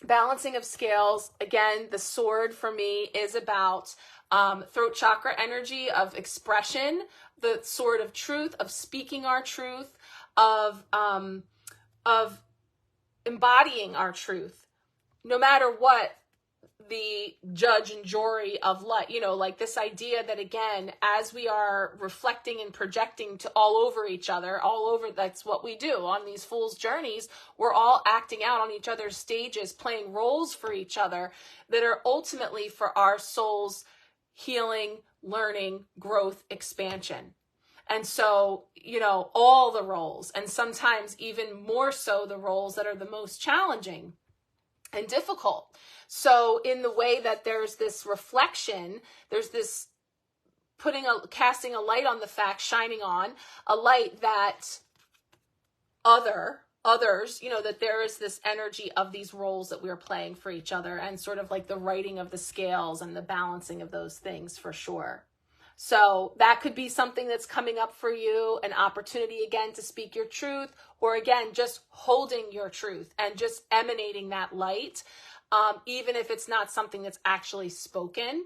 balancing of scales. Again, the sword for me is about throat chakra energy of expression, the sword of truth, of speaking our truth, of embodying our truth, no matter what the judge and jury of life, this idea that, again, as we are reflecting and projecting to all over each other, that's what we do on these fool's journeys. We're all acting out on each other's stages, playing roles for each other that are ultimately for our soul's healing, learning, growth, expansion. And so, all the roles, and sometimes even more so the roles that are the most challenging and difficult. So in the way that there's this reflection, there's this casting a light on the fact, shining on a light that others, that there is this energy of these roles that we're playing for each other, and sort of like the righting of the scales and the balancing of those things for sure. So that could be something that's coming up for you, an opportunity again to speak your truth, or again, just holding your truth and just emanating that light. Even if it's not something that's actually spoken,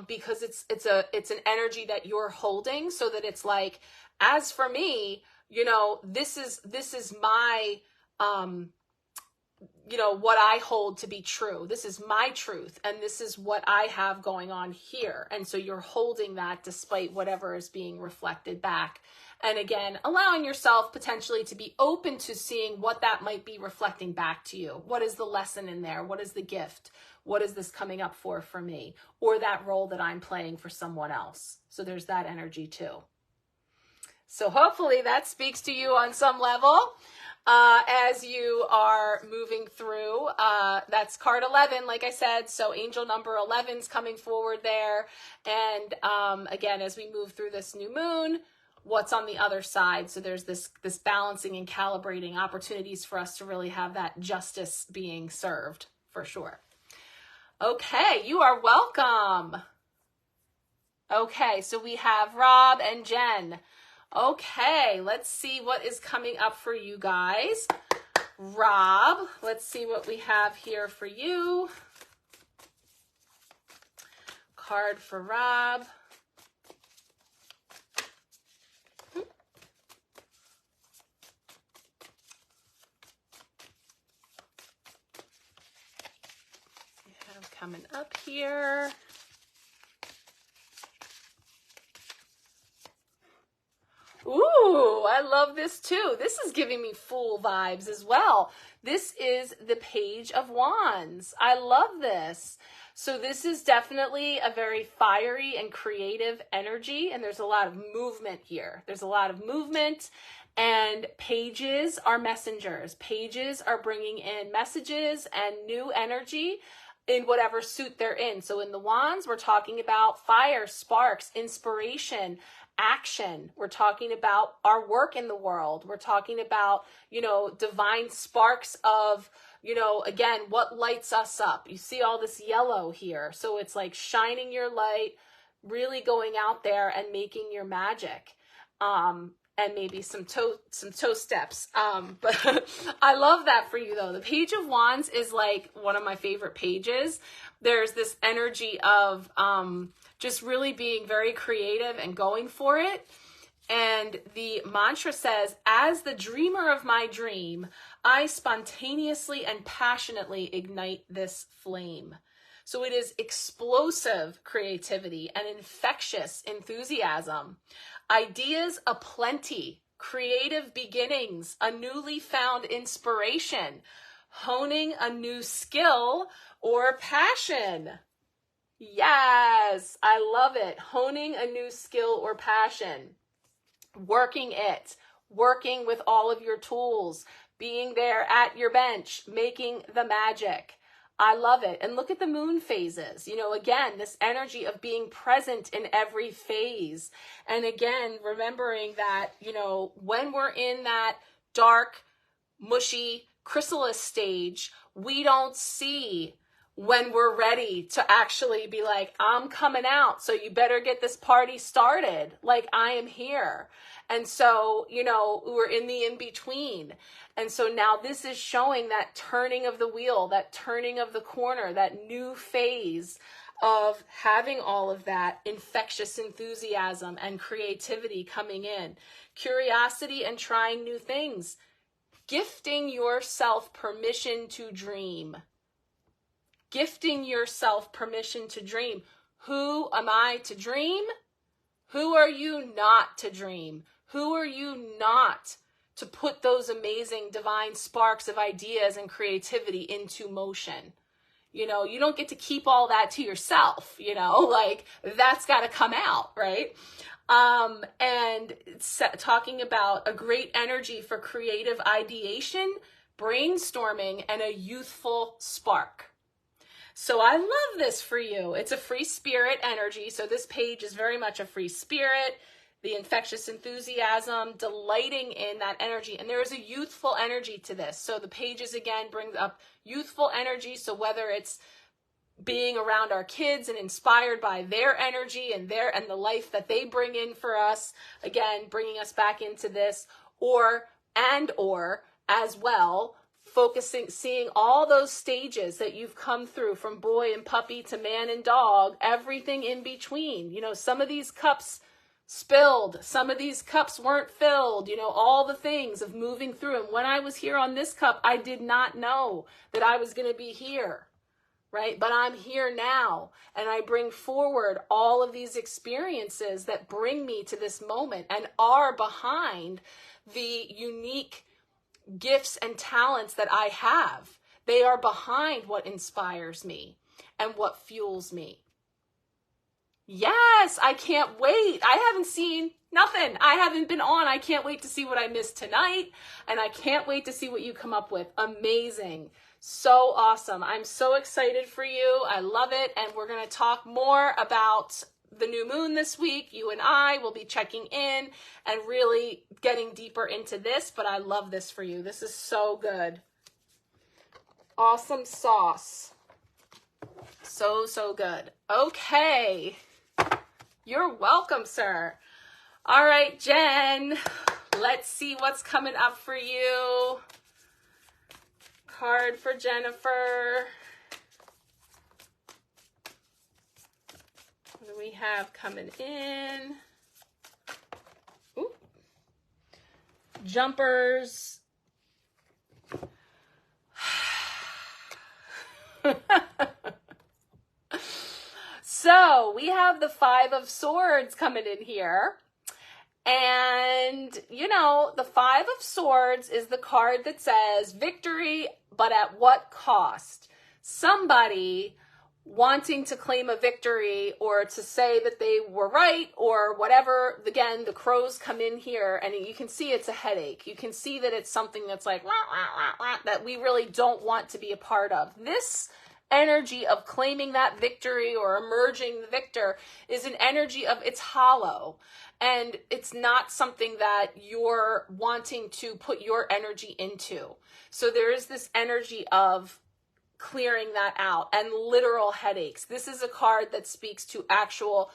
because it's an energy that you're holding, so that it's like, as for me, this is my, what I hold to be true. This is my truth, and this is what I have going on here. And so you're holding that despite whatever is being reflected back. And again, allowing yourself potentially to be open to seeing what that might be reflecting back to you. What is the lesson in there? What is the gift? What is this coming up for me? Or that role that I'm playing for someone else. So there's that energy too. So hopefully that speaks to you on some level as you are moving through. That's card 11, like I said. So angel number 11 is coming forward there. And again, as we move through this new moon, what's on the other side? So there's this balancing and calibrating opportunities for us to really have that justice being served for sure. Okay, you are welcome. Okay, so we have Rob and Jen. Okay, let's see what is coming up for you guys. Rob, let's see what we have here for you. card for Rob. Coming up here. Ooh, I love this too. This is giving me Fool vibes as well. This is the Page of Wands. I love this. So this is definitely a very fiery and creative energy, and there's a lot of movement here. There's a lot of movement, and pages are messengers. Pages are bringing in messages and new energy in whatever suit they're in. So in the Wands, we're talking about fire, sparks, inspiration, action. We're talking about our work in the world. We're talking about, you know, divine sparks of, you know, again, what lights us up. You see all this yellow here. So it's like shining your light, really going out there and making your magic. And maybe some toe steps. But I love that for you though. The Page of Wands is like one of my favorite pages. There's this energy of just really being very creative and going for it. And the mantra says, as the dreamer of my dream, I spontaneously and passionately ignite this flame. So it is explosive creativity and infectious enthusiasm. Ideas aplenty, creative beginnings, a newly found inspiration, honing a new skill or passion. Yes, I love it. Honing a new skill or passion. Working it, working with all of your tools, being there at your bench, making the magic. I love it. And look at the moon phases. You know, again, this energy of being present in every phase. And again, remembering that, you know, when we're in that dark, mushy chrysalis stage, we don't see when we're ready to actually be like, I'm coming out, so you better get this party started. Like, I am here. And so, you know, we're in the in-between. And so now this is showing that turning of the wheel, that turning of the corner, that new phase of having all of that infectious enthusiasm and creativity coming in. Curiosity and trying new things. Gifting yourself permission to dream. Gifting yourself permission to dream. Who am I to dream? Who are you not to dream? Who are you not to put those amazing divine sparks of ideas and creativity into motion? You know, you don't get to keep all that to yourself, you know, like that's got to come out, right? And talking about a great energy for creative ideation, brainstorming, and a youthful spark. So I love this for you. It's a free spirit energy. So this page is very much a free spirit, the infectious enthusiasm, delighting in that energy. And there is a youthful energy to this. So the pages again bring up youthful energy. So whether it's being around our kids and inspired by their energy and the life that they bring in for us, again, bringing us back into this, or as well, focusing, seeing all those stages that you've come through from boy and puppy to man and dog, everything in between. You know, some of these cups spilled, some of these cups weren't filled, you know, all the things of moving through. And when I was here on this cup, I did not know that I was going to be here, right? But I'm here now, and I bring forward all of these experiences that bring me to this moment and are behind the unique gifts and talents that I have. They are behind what inspires me and what fuels me. Yes, I can't wait. I haven't seen nothing. I haven't been on. I can't wait to see what I missed tonight. And I can't wait to see what you come up with. Amazing. So awesome. I'm so excited for you. I love it. And we're going to talk more about the new moon this week. You and I will be checking in and really getting deeper into this, but I love this for you. This is so good. Awesome sauce. So, so good. Okay. You're welcome, sir. All right, Jen, let's see what's coming up for you. Card for Jennifer. we have coming in? Ooh. Jumpers. So we have the 5 of Swords coming in here. And, you know, the 5 of Swords is the card that says victory, but at what cost? Somebody wanting to claim a victory or to say that they were right or whatever. Again, the crows come in here and you can see it's a headache. You can see that it's something that's like, wah, wah, wah, wah, that we really don't want to be a part of. This energy of claiming that victory or emerging the victor is an energy of it's hollow. And it's not something that you're wanting to put your energy into. So there is this energy of clearing that out and literal headaches. This is a card that speaks to actual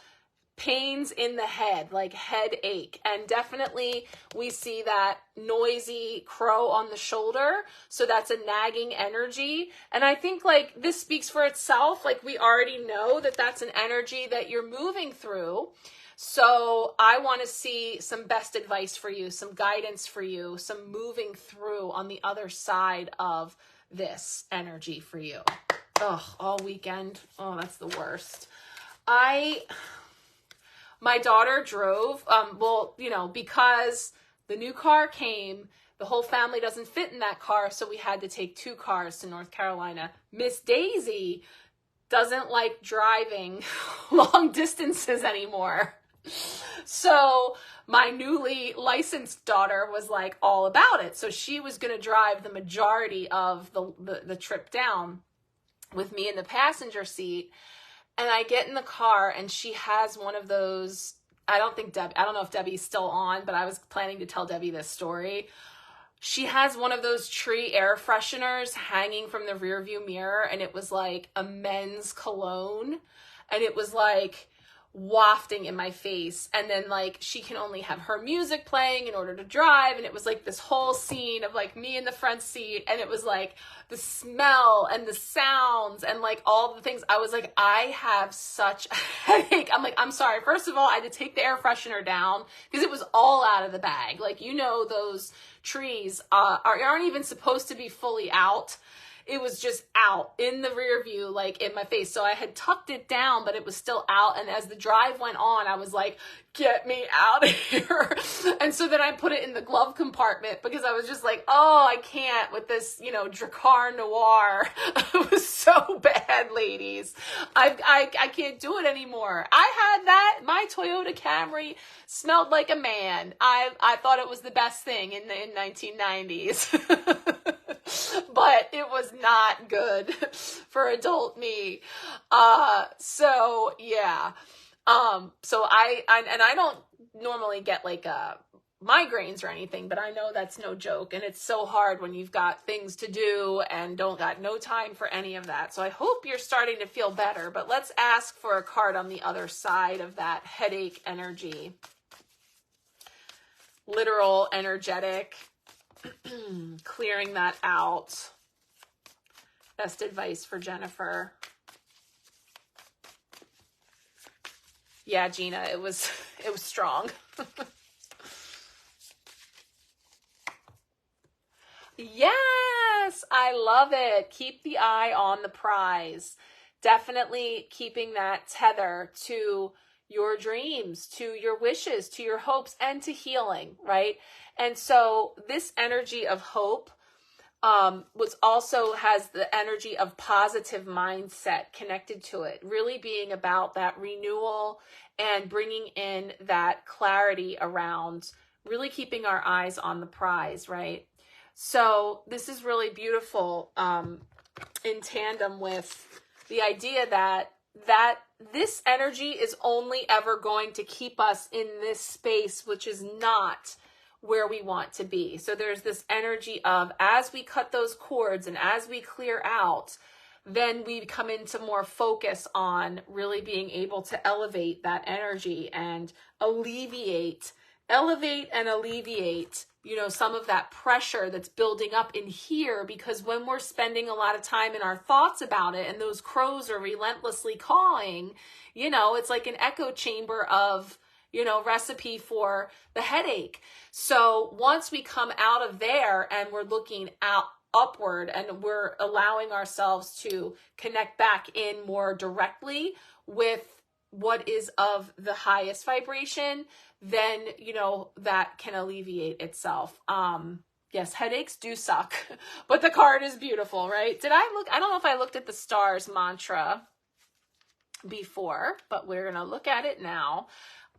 pains in the head, like headache. And definitely we see that noisy crow on the shoulder. So that's a nagging energy. And I think like this speaks for itself. Like we already know that that's an energy that you're moving through. So I want to see some best advice for you, some guidance for you, some moving through on the other side of this energy for you. Oh, all weekend. Oh, that's the worst. My daughter drove, well, you know, because the new car came, the whole family doesn't fit in that car, so we had to take 2 cars to North Carolina. Miss Daisy doesn't like driving long distances anymore. So my newly licensed daughter was like all about it. So she was going to drive the majority of the trip down with me in the passenger seat. And I get in the car and she has one of those, I don't know if Debbie's still on, but I was planning to tell Debbie this story. She has one of those tree air fresheners hanging from the rearview mirror. And it was like a men's cologne. And it was like wafting in my face. And then like she can only have her music playing in order to drive. And it was like this whole scene of like me in the front seat. And it was like the smell and the sounds and like all the things. I was like, I have such a headache. I'm like, I'm sorry. First of all, I had to take the air freshener down because it was all out of the bag. Like, you know, those trees aren't even supposed to be fully out. It was just out in the rear view, like in my face. So I had tucked it down, but it was still out. And as the drive went on, I was like, get me out of here. And so then I put it in the glove compartment because I was just like, oh, I can't with this, you know, Dracar Noir. It was so bad, ladies. I can't do it anymore. I had that. My Toyota Camry smelled like a man. I thought it was the best thing in the 1990s. But it was not good for adult me. So yeah. So I don't normally get like migraines or anything, but I know that's no joke. And it's so hard when you've got things to do and don't got no time for any of that. So I hope you're starting to feel better, but let's ask for a card on the other side of that headache energy. Literal, energetic, clearing that out. Best advice for Jennifer. Yeah, Gina, it was strong. Yes, I love it. Keep the eye on the prize. Definitely keeping that tether to your dreams, to your wishes, to your hopes, and to healing, right? And so this energy of hope was also has the energy of positive mindset connected to it, really being about that renewal and bringing in that clarity around really keeping our eyes on the prize, right? So this is really beautiful in tandem with the idea that this energy is only ever going to keep us in this space, which is not where we want to be. So there's this energy of as we cut those cords and as we clear out, then we come into more focus on really being able to elevate that energy and alleviate elevate and alleviate, you know, some of that pressure that's building up in here, because when we're spending a lot of time in our thoughts about it and those crows are relentlessly cawing, you know, it's like an echo chamber of, you know, recipe for the headache. So once we come out of there and we're looking out upward and we're allowing ourselves to connect back in more directly with what is of the highest vibration, then, you know, that can alleviate itself. Yes, headaches do suck, but the card is beautiful, right? I don't know if I looked at the stars mantra before, but we're going to look at it now.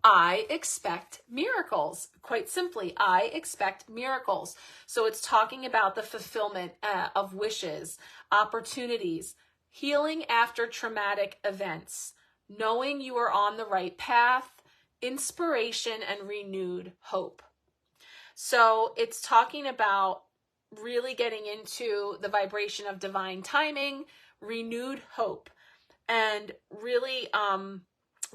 I expect miracles. Quite simply, I expect miracles. So it's talking about the fulfillment of wishes, opportunities, healing after traumatic events, knowing you are on the right path, inspiration, and renewed hope. So it's talking about really getting into the vibration of divine timing, renewed hope, and really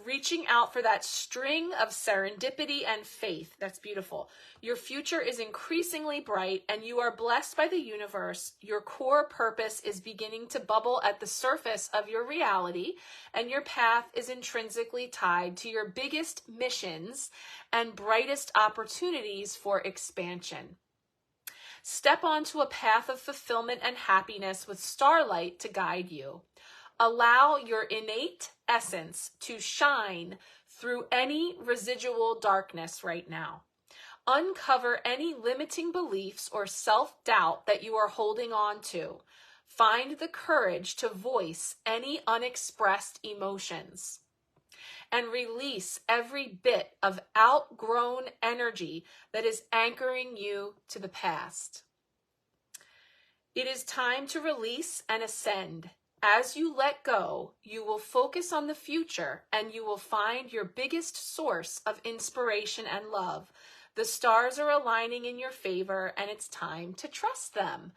reaching out for that string of serendipity and faith. That's beautiful. Your future is increasingly bright and you are blessed by the universe. Your core purpose is beginning to bubble at the surface of your reality, and your path is intrinsically tied to your biggest missions and brightest opportunities for expansion. Step onto a path of fulfillment and happiness with starlight to guide you. Allow your innate essence to shine through any residual darkness right now. Uncover any limiting beliefs or self-doubt that you are holding on to. Find the courage to voice any unexpressed emotions. And release every bit of outgrown energy that is anchoring you to the past. It is time to release and ascend. As you let go, you will focus on the future and you will find your biggest source of inspiration and love. The stars are aligning in your favor and it's time to trust them.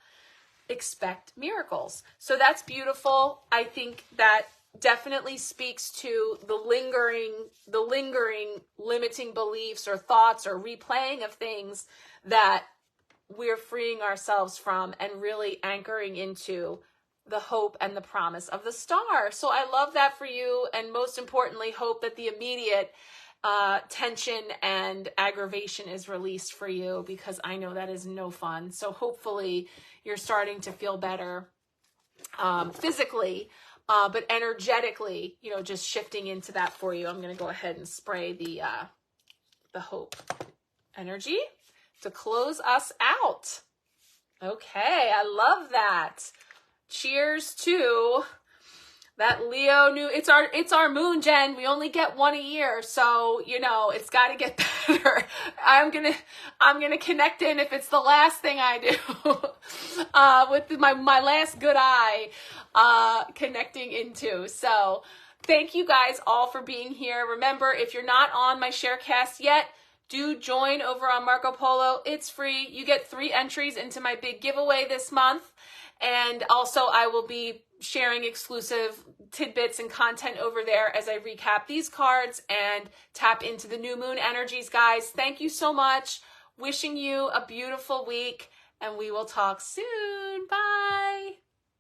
Expect miracles. So that's beautiful. I think that definitely speaks to the lingering limiting beliefs or thoughts or replaying of things that we're freeing ourselves from and really anchoring into the hope and the promise of the star. So I love that for you, and most importantly, hope that the immediate tension and aggravation is released for you, because I know that is no fun. So hopefully you're starting to feel better physically, but energetically, you know, just shifting into that for you. I'm going to go ahead and spray the hope energy to close us out. Okay, I love that. Cheers to that Leo new. It's our moon, Jen. We only get one a year, so you know it's got to get better. I'm gonna connect in if it's the last thing I do with my last good eye connecting into. So thank you guys all for being here. Remember, if you're not on my Sharecast yet, do join over on Marco Polo. It's free. You get 3 entries into my big giveaway this month. And also I will be sharing exclusive tidbits and content over there as I recap these cards and tap into the new moon energies, guys. Thank you so much. Wishing you a beautiful week, and we will talk soon. Bye.